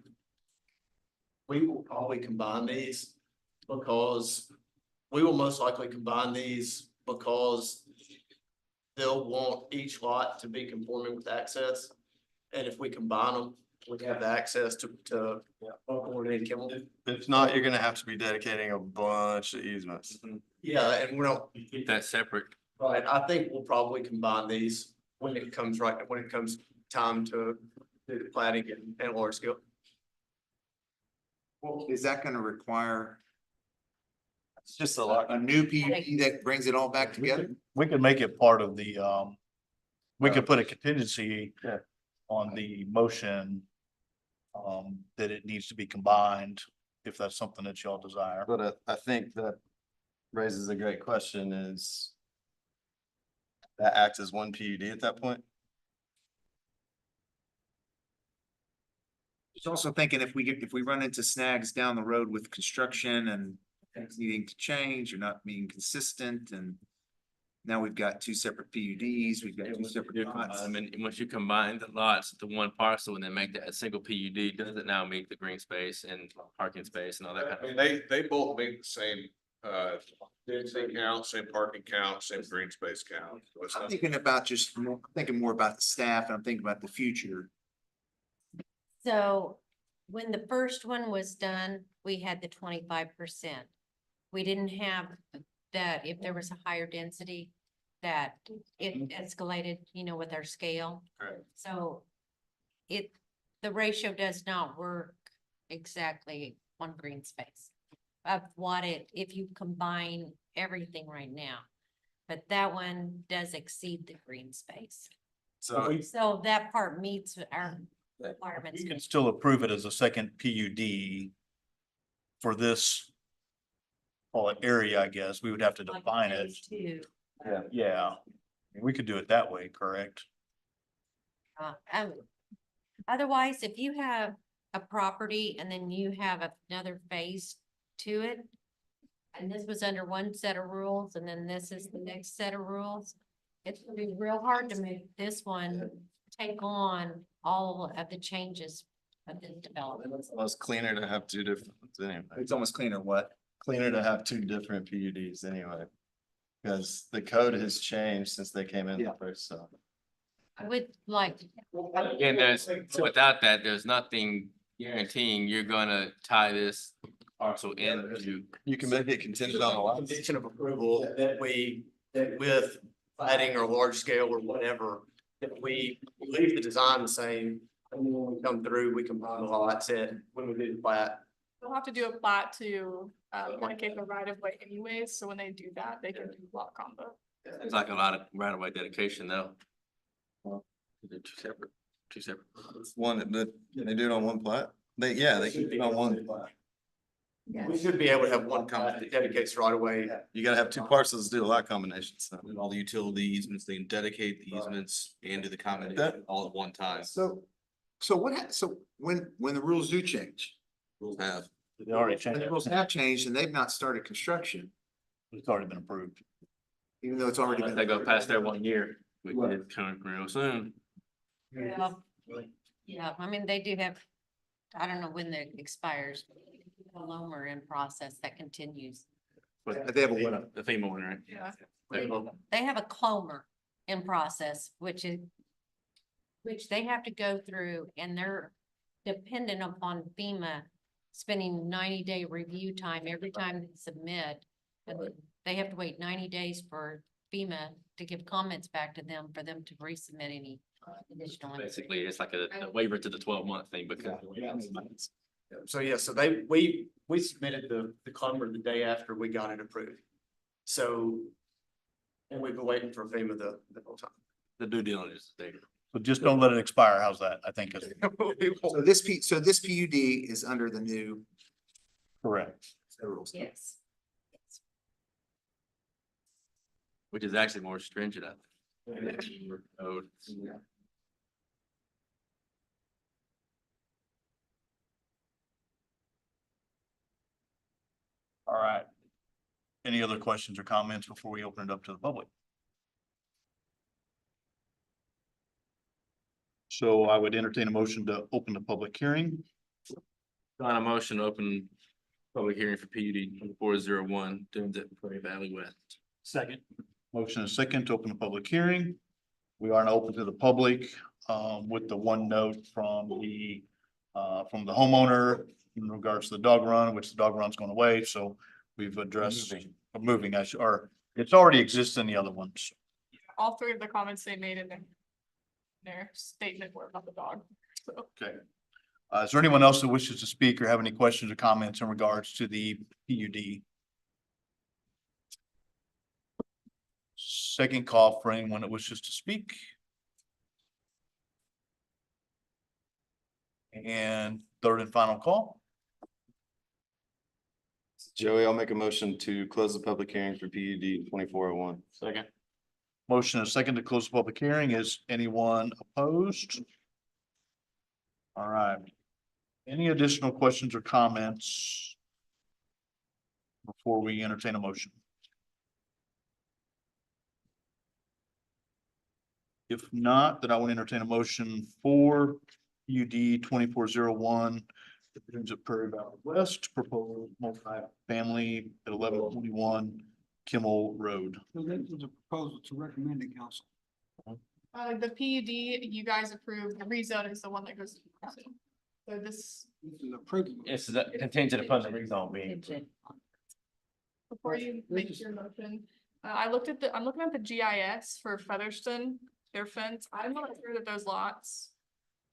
we will probably combine these because we will most likely combine these because they'll want each lot to be conforming with access. And if we combine them, we have the access to Buckhorn and Kimmel. If not, you're gonna have to be dedicating a bunch of easements. Yeah, and we don't, Keep that separate. right, I think we'll probably combine these when it comes time to do the plating and large scale. Well, is that gonna require It's just a lot. a new PUD that brings it all back together? We could make it part of the, we could put a contingency Yeah. on the motion that it needs to be combined, if that's something that y'all desire. But I think that raises a great question is that acts as one PUD at that point? Just also thinking if we run into snags down the road with construction and things needing to change or not being consistent, and now we've got two separate PUDs, we've got two separate lots. I mean, once you combine the lots to one parcel and then make that a single PUD, does it now meet the green space and parking space and all that I kind of? mean, they both meet the same, density count, same parking count, same green space count. So it's I'm not- thinking about thinking more about the staff, and I'm thinking about the future. So when the first one was done, we had the 25%. We didn't have that if there was a higher density, that it escalated, with our scale. Correct. So the ratio does not work exactly on green space of what if you combine everything right now. But that one does exceed the green space. So So that part meets our requirements. You can still approve it as a second PUD for this call it area, I guess. We would have to Like define it. phase two. Yeah, we could do it that way, correct? Otherwise, if you have a property and then you have another phase to it, and this was under one set of rules, and then this is the next set of rules, it's gonna be real hard to make this one take on all of the changes of this development. it's almost cleaner to have two different, anyway, It's almost cleaner what? cleaner to have two different PUDs anyway. Because the code has changed since they came in the first, so. I would like, Again, without that, there's nothing guaranteeing you're gonna tie this parcel into. You can make it contingent on a lot. Condition of approval that with plating or large scale or whatever, if we leave the design the same, and then when we come through, we combine the lots in when we do the plat. They'll have to do a plat to indicate the right of way anyways, so when they do that, they can do lot combo. It's like a lot of right of way dedication though. They're two separate. It's one, they do it on one plat? They can do it on one plat. We should be able to have one plat that dedicates right away. You gotta have two parcels to do a lot combinations, so. And all the utility easements, they can dedicate the easements and do the combination all at one time. So when the rules do change, Rules have. They already when changed the it. rules have changed and they've not started construction, It's already been approved. even though it's already If been. they go past their 1 year, we can come real soon. yeah, I mean, they do have, I don't know when that expires. A loaner in process that continues. But they have a what? The FEMA one, right? Yeah. They have a clomer in process, which they have to go through, and they're dependent upon FEMA spending 90-day review time every time they submit. And they have to wait 90 days for FEMA to give comments back to them for them to resubmit any additional. Basically, it's like a waiver to the 12-month thing because. So yeah, so we submitted the climber the day after we got it approved. So, and we've been waiting for FEMA the whole time. The due diligence is there. So just don't let it expire. How's that? I think is So this PUD is under the new correct. rules. Yes. Which is actually more stringent, I think. Code. All right. Any other questions or comments before we open it up to the public? So I would entertain a motion to open the public hearing. On a motion to open public hearing for PUD 401, Dunes at Prairie Valley West. Second. Motion is second to open the public hearing. We are now open to the public, with the one note from the homeowner in regards to the dog run, which the dog run's going away, so we've addressed moving, or it's already exists in the other ones. All three of the comments they made in their statement were about the dog, so. Okay. Is there anyone else that wishes to speak or have any questions or comments in regards to the PUD? Second call for anyone that wishes to speak. And third and final call. Joey, I'll make a motion to close the public hearing for PUD 2401. Second. Motion is second to close the public hearing. Is anyone opposed? All right. Any additional questions or comments before we entertain a motion? If not, then I will entertain a motion for PUD 2401. The Dunes of Prairie Valley West proposed multi-family at 1121 Kimmel Road. So this is a proposal to recommend to council. The PUD you guys approved, the rezone is the one that goes to council. So this, This is approved. It's the contingent upon the rezone being. before you make your motion, I'm looking at the GIS for Featherston, their fence. I'm not sure that those lots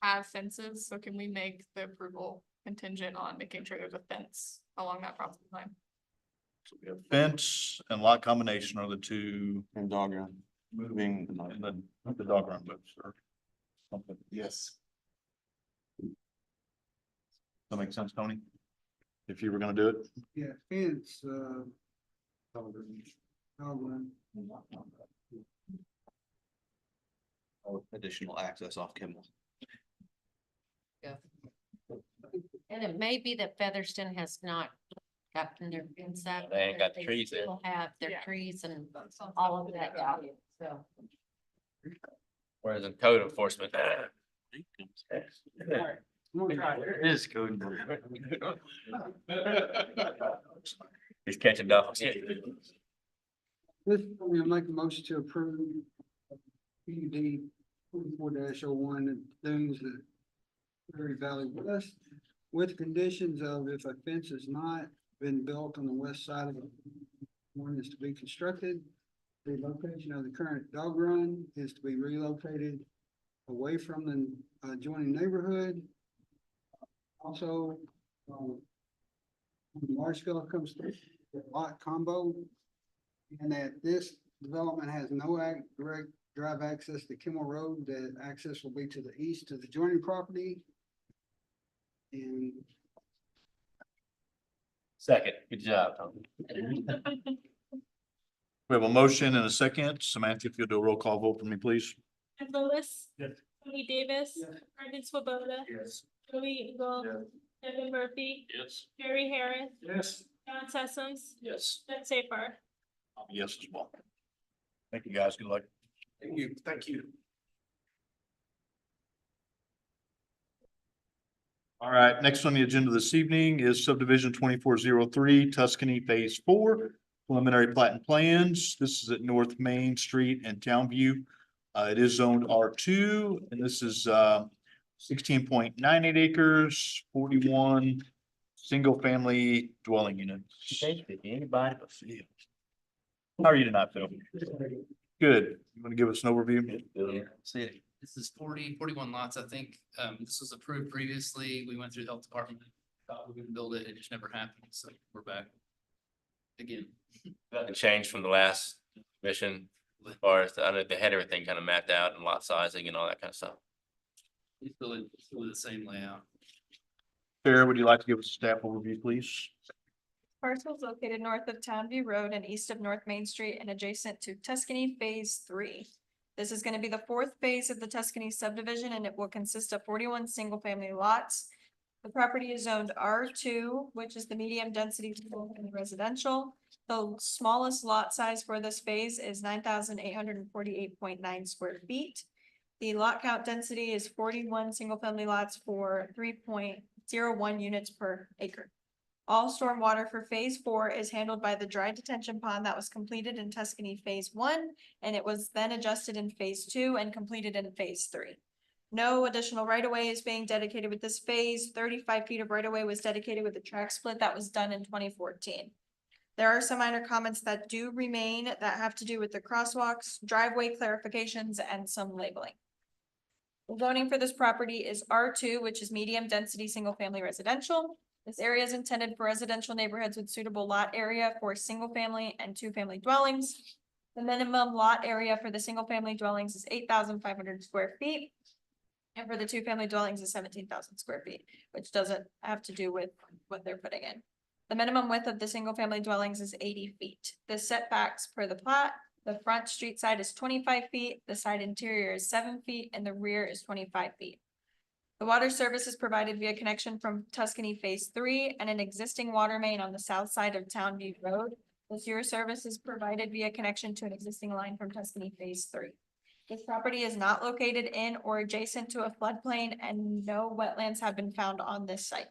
have fences, so can we make the approval contingent on making sure there's a fence along that property line? So we have fence and lot combination are the two And dog run. moving, and then the dog run moves or something. Yes. That makes sense, Tony? If you were gonna do it? Yeah, fence, dog run. Additional access off Kimball. And it may be that Featherston has not gotten their fence up. They ain't got the They trees there. still have their Yeah. trees and all of that down, so. Whereas in code enforcement. Alright, It is code. He's catching dogs. this, we'll make a motion to approve PUD 24-01 and Dunes at Prairie Valley West with conditions of if a fence has not been built on the west side of it, one is to be constructed. The location of the current dog run is to be relocated away from the adjoining neighborhood. Also, when large scale comes through, the lot combo. And that this development has no direct drive access to Kimmel Road, that access will be to the east to the adjoining property. And Second, good job, Tony. We have a motion and a second. Samantha, if you'll do a roll call vote for me, please. Ed Lewis. Yes. Tony Davis. Yes. Brendan Swoboda. Yes. Joey Eagle. Devin Murphy. Yes. Jerry Harris. Yes. John Sessoms. Yes. Ben Safer. Yes as well. Thank you, guys. Good luck. Thank you. Thank you. All right, next on the agenda this evening is subdivision 2403 Tuscany Phase 4. Preliminary plat and plans. This is at North Main Street and Townview. It is zoned R2 and this is 16.98 acres, 41 single family dwelling units. Anybody but Phil. How are you tonight, Phil? Good. You want to give us an overview? City. This is 41 lots, I think. This was approved previously. We went through the health department. Thought we were gonna build it. It just never happened. So we're back. Again. Nothing changed from the last mission as far as, I know they had everything kind of mapped out and lot sizing and all that kind of stuff. It's really the same layout. Farrah, would you like to give us a staff overview, please? Parcel is located north of Townview Road and east of North Main Street and adjacent to Tuscany Phase 3. This is going to be the fourth phase of the Tuscany subdivision and it will consist of 41 single-family lots. The property is zoned R2, which is the medium density single-family residential. The smallest lot size for this phase is 9,848.9 square feet. The lot count density is 41 single-family lots for 3.01 units per acre. All stormwater for phase 4 is handled by the dry detention pond that was completed in Tuscany phase 1, and it was then adjusted in phase 2 and completed in phase 3. No additional right-of-way is being dedicated with this phase. 35 feet of right-of-way was dedicated with the track split that was done in 2014. There are some minor comments that do remain that have to do with the crosswalks, driveway clarifications, and some labeling. The zoning for this property is R2, which is medium density, single family residential. This area is intended for residential neighborhoods with suitable lot area for single family and 2-family dwellings. The minimum lot area for the single family dwellings is 8,500 square feet. And for the 2-family dwellings is 17,000 square feet, which doesn't have to do with what they're putting in. The minimum width of the single family dwellings is 80 feet. The setbacks per the plat, the front street side is 25 feet, the side interior is 7 feet, and the rear is 25 feet. The water service is provided via connection from Tuscany Phase 3 and an existing water main on the south side of Townview Road. The sewer service is provided via connection to an existing line from Tuscany Phase 3. This property is not located in or adjacent to a floodplain, and no wetlands have been found on this site.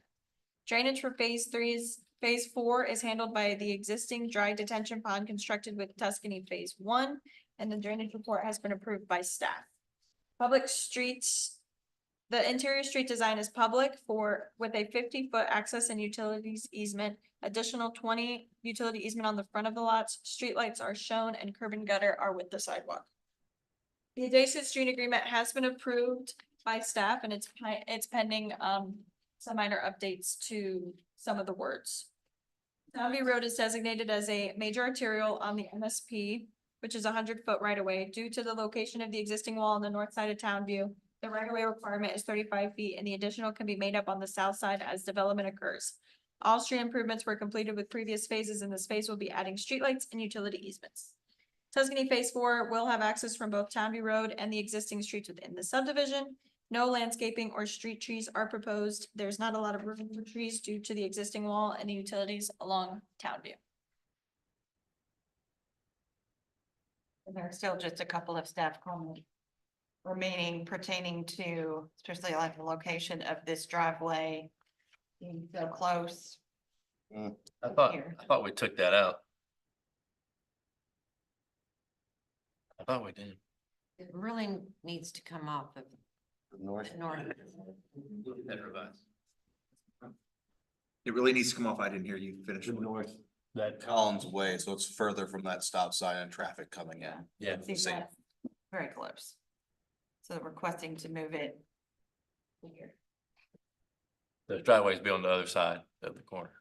Drainage for Phase 4 is handled by the existing dry detention pond constructed with Tuscany Phase 1, and the drainage report has been approved by staff. Public streets. The interior street design is public with a 50-foot access and utilities easement, additional 20 utility easement on the front of the lots. Streetlights are shown and curb and gutter are with the sidewalk. The adjacent street agreement has been approved by staff, and it's pending some minor updates to some of the words. Townview Road is designated as a major arterial on the MSP, which is 100-foot right of way. Due to the location of the existing wall on the north side of Townview, the right of way requirement is 35 feet, and the additional can be made up on the south side as development occurs. All street improvements were completed with previous phases, and this phase will be adding streetlights and utility easements. Tuscany Phase 4 will have access from both Townview Road and the existing streets within the subdivision. No landscaping or street trees are proposed. There's not a lot of room for trees due to the existing wall and the utilities along Townview. And there are still just a couple of staff comments remaining pertaining to, especially like the location of this driveway being so close. I thought we took that out. I thought we did. It really needs to come off of North. north. That revised. It really needs to come off. I didn't hear you finish. North. That Collins Way, so it's further from that stop sign and traffic coming in. Yeah. See, Same. that's very close. So they're requesting to move it here. The driveway's be on the other side of the corner.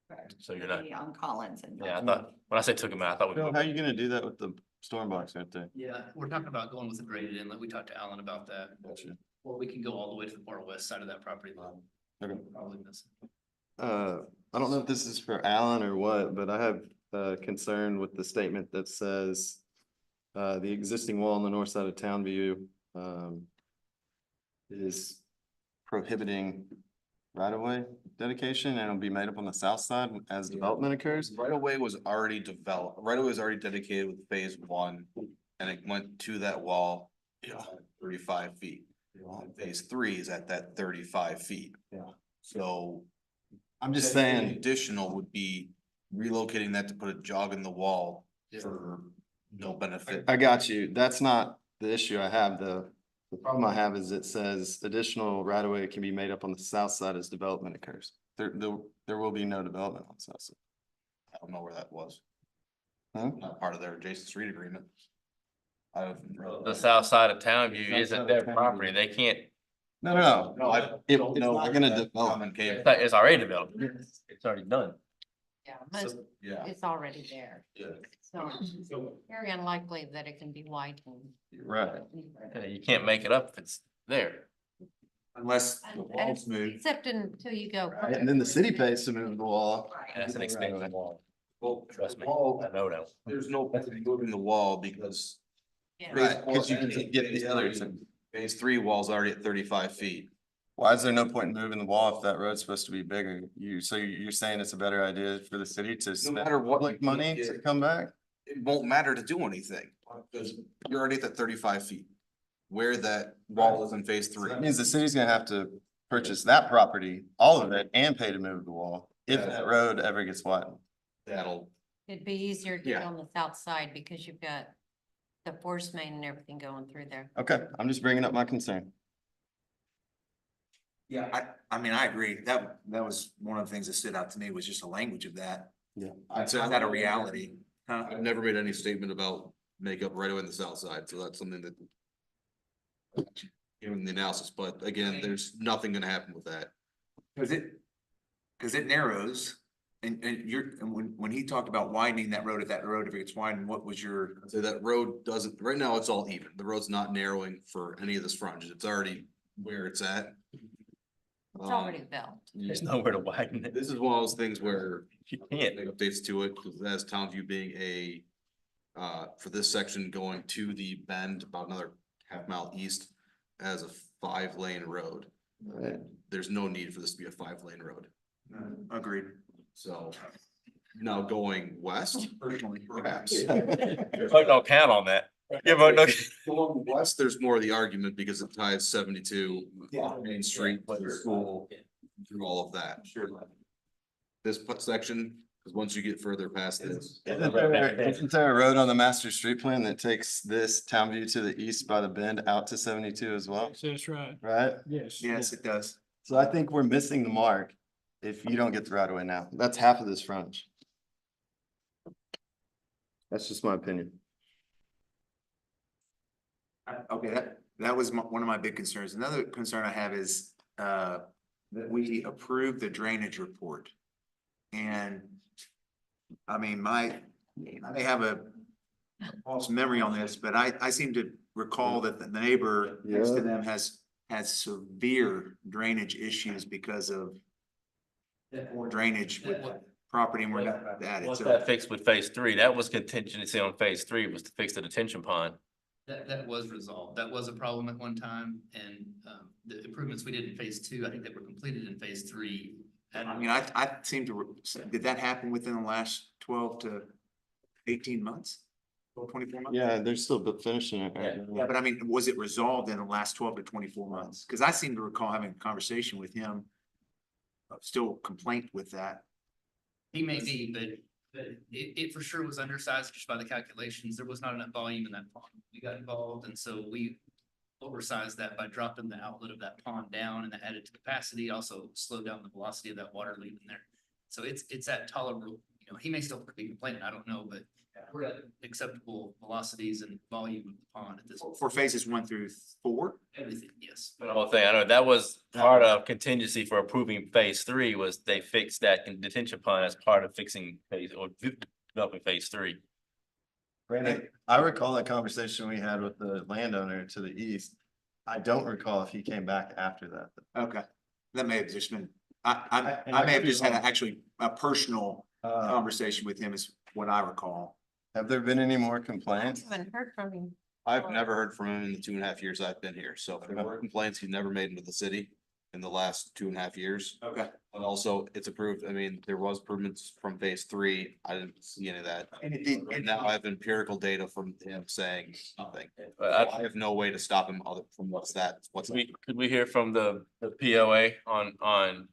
Correct. So you're not, Maybe on Collins and. yeah, I thought, when I say took them out, I thought we. Bill, how are you gonna do that with the storm box right there? Yeah, we're talking about going with the graded inlet. We talked to Alan about that. Gotcha. Or we can go all the way to the far west side of that property line. Okay. Probably miss it. I don't know if this is for Alan or what, but I have concern with the statement that says the existing wall on the north side of Townview is prohibiting right-of-way dedication, and it'll be made up on the south side as development occurs. Right away was already developed, right away was already dedicated with Phase 1, and it went to that wall. 35 feet. Phase 3 is at that 35 feet. Yeah. So. I'm just dedicating saying, Additional would be relocating that to put a jog in the wall for no benefit. I got you. That's not the issue I have. The problem I have is it says additional right-of-way can be made up on the south side as development occurs. There will be no development on the south side. I don't know where that was. Huh? Not part of their adjacent street agreement. I haven't read The that. south side of Townview isn't their property. They can't, No. We're gonna develop. Oh, it's already developed. It's already done. Yeah, most, Yeah. it's already there. Yeah. So very unlikely that it can be widened. Right. Yeah, you can't make it up if it's there. Unless the walls move. Except until you go. And then the city pays to move the wall. That's an expensive wall. Well, Trust me. wall, I know that. there's no point in moving the wall because. Yeah. Right, because you can get the other. Phase 3 wall's already at 35 feet. Why is there no point in moving the wall if that road's supposed to be bigger? So you're saying it's a better idea for the city to spend matter what public you money get. to come back? It won't matter to do anything because you're already at that 35 feet. Where that wall is in Phase 3. That means the city's gonna have to purchase that property, all of it, and pay to move the wall. If that road ever gets widened. That'll, It'd be easier to Yeah. get on the south side because you've got the force main and everything going through there. Okay, I'm just bringing up my concern. Yeah, I mean, I agree. That was one of the things that stood out to me was just the language of that. Yeah. Is that a reality? Huh? I've never made any statement about makeup right away on the south side, so that's something that. Given the analysis, but again, there's nothing gonna happen with that. Cause it narrows and when he talked about widening that road, if it gets widened, what was your? So that road doesn't, right now it's all even. The road's not narrowing for any of this frontage. It's already where it's at. It's already built. There's nowhere to widen it. This is one of those things where You can't. make updates to it, because it has Townview being a, for this section going to the bend about another half mile east as a 5-lane road. Right. There's no need for this to be a 5-lane road. Agreed. So now going west, Personally. perhaps. Vote don't count on that. Your vote no. Going west, there's more of the argument because it ties 72 Yeah. Main Street to the school through all of that. Sure. This section, because once you get further past this. Isn't there a road on the master street plan that takes this Townview to the east by the bend out to 72 as well? That's right. Right? Yes. Yes, it does. So I think we're missing the mark if you don't get the right of way now. That's half of this frontage. That's just my opinion. Okay, that was one of my big concerns. Another concern I have is that we approve the drainage report. And I mean, I may have a false memory on this, but I seem to recall that the neighbor next to them has severe drainage issues because of drainage with property and we're not at it. Once So that fixed with phase 3, that was contingency on phase 3 was to fix the detention pond. That was resolved. That was a problem at one time, and the improvements we did in phase 2, I think that were completed in phase 3. I mean, I seem to, did that happen within the last 12 to 18 months? 24 months? Yeah, they're still finishing it right Yeah, now. but I mean, was it resolved in the last 12 to 24 months? Cause I seem to recall having a conversation with him. Still complaint with that. He may be, but it for sure was undersized just by the calculations. There was not enough volume in that pond. We got involved, and so we oversized that by dropping the outlet of that pond down, and that added to capacity, also slowed down the velocity of that water leaving there. So it's at tolerable, he may still be complaining, I don't know, but we're at acceptable velocities and volume of the pond at this. For phases 1 through 4? Everything, yes. The whole thing, I know that was part of contingency for approving phase 3 was they fixed that detention pond as part of fixing phase or developing phase 3. Brandon, I recall that conversation we had with the landowner to the east. I don't recall if he came back after that. Okay. That may have just been, I may have just had actually a personal conversation with him is what I recall. Have there been any more I complaints? haven't heard from him. I've never heard from him in the 2.5 years I've been here. So if there were complaints, he's never made into the city in the last 2.5 years. Okay. But also it's approved. I mean, there was improvements from phase 3. I didn't see any of that. And it did, And now I have empirical data from him saying nothing. But I have no way to stop him other from what's that. Could we hear from the POA on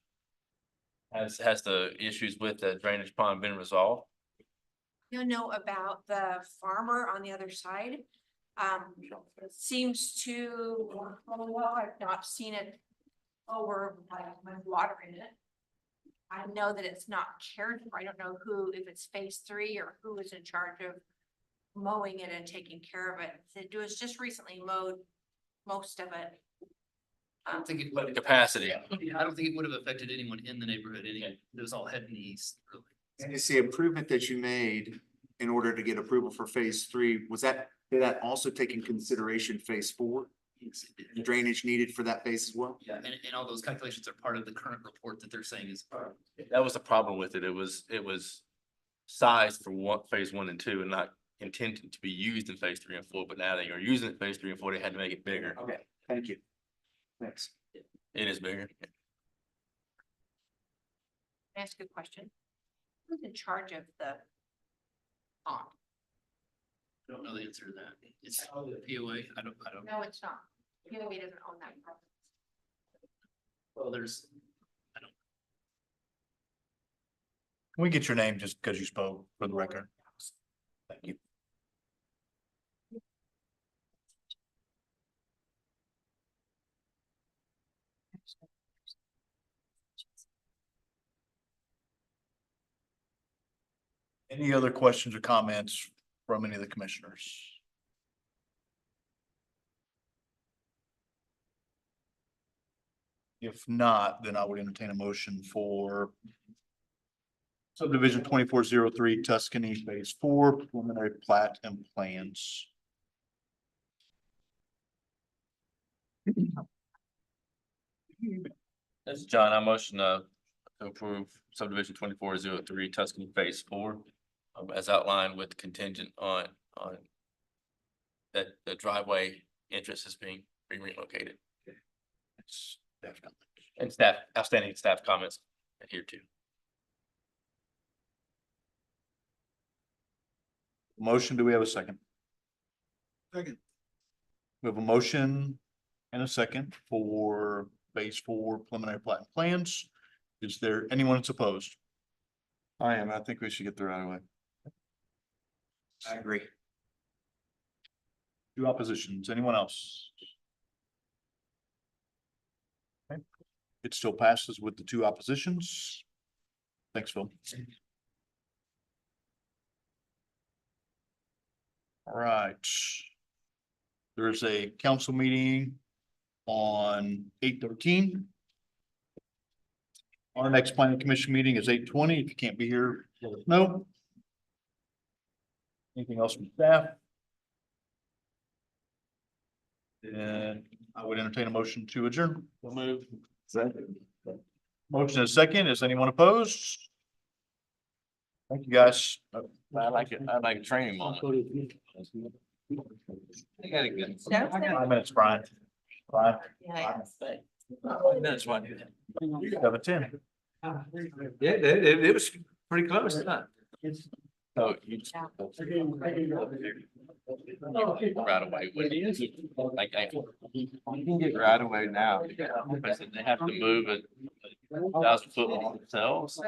has the issues with the drainage pond been resolved? You know about the farmer on the other side. It seems to, well, I've not seen it over like my water in it. I know that it's not cared for. I don't know who, if it's phase 3 or who is in charge of mowing it and taking care of it. It was just recently mowed, most of it. I don't think it But capacity. I don't think it would have affected anyone in the neighborhood anyway. It was all heading east, really. and it's the improvement that you made in order to get approval for phase 3. Did that also take in consideration phase 4? The drainage needed for that phase as well? Yeah, and all those calculations are part of the current report that they're saying is. That was the problem with it. It was sized for phase 1 and 2 and not intended to be used in phase 3 and 4, but now they are using it in phase 3 and 4, they had to make it bigger. Okay, thank you. Thanks. It is bigger. Ask a question. Who's in charge of the pond? I don't know the answer to that. It's the POA. I don't. No, it's not. POA doesn't own that property. Well, there's, Can we get your name just because you spoke for the record? Thank you. Any other questions or comments from any of the commissioners? If not, then I would entertain a motion for subdivision 2403 Tuscany Phase 4 preliminary plat and plans. This is John. I motion to approve subdivision 2403 Tuscany Phase 4. As outlined with contingent on that the driveway interest is being relocated. It's definitely. And staff, outstanding staff comments adhered to. Motion, do we have a second? Second. We have a motion and a second for Phase 4 preliminary plat and plans. Is there anyone that's opposed? I am. I think we should get the right of way. I agree. Two oppositions, anyone else? Okay. It still passes with the two oppositions. Thanks, Phil. All right. There's a council meeting on 8/13. Our next planning commission meeting is 8/20. If you can't be here, let us know. Anything else from staff? And I would entertain a motion to adjourn. We'll move. Motion is second. Is anyone opposed? Thank you, guys. I like it. I like a training moment. I gotta get. 5 minutes, Brian. Brian. Yeah. That's one. 7:10. Yeah, it was pretty close, huh? So you. Right away. When it is, like, You can get right of way now. they have to move it 1,000 foot themselves.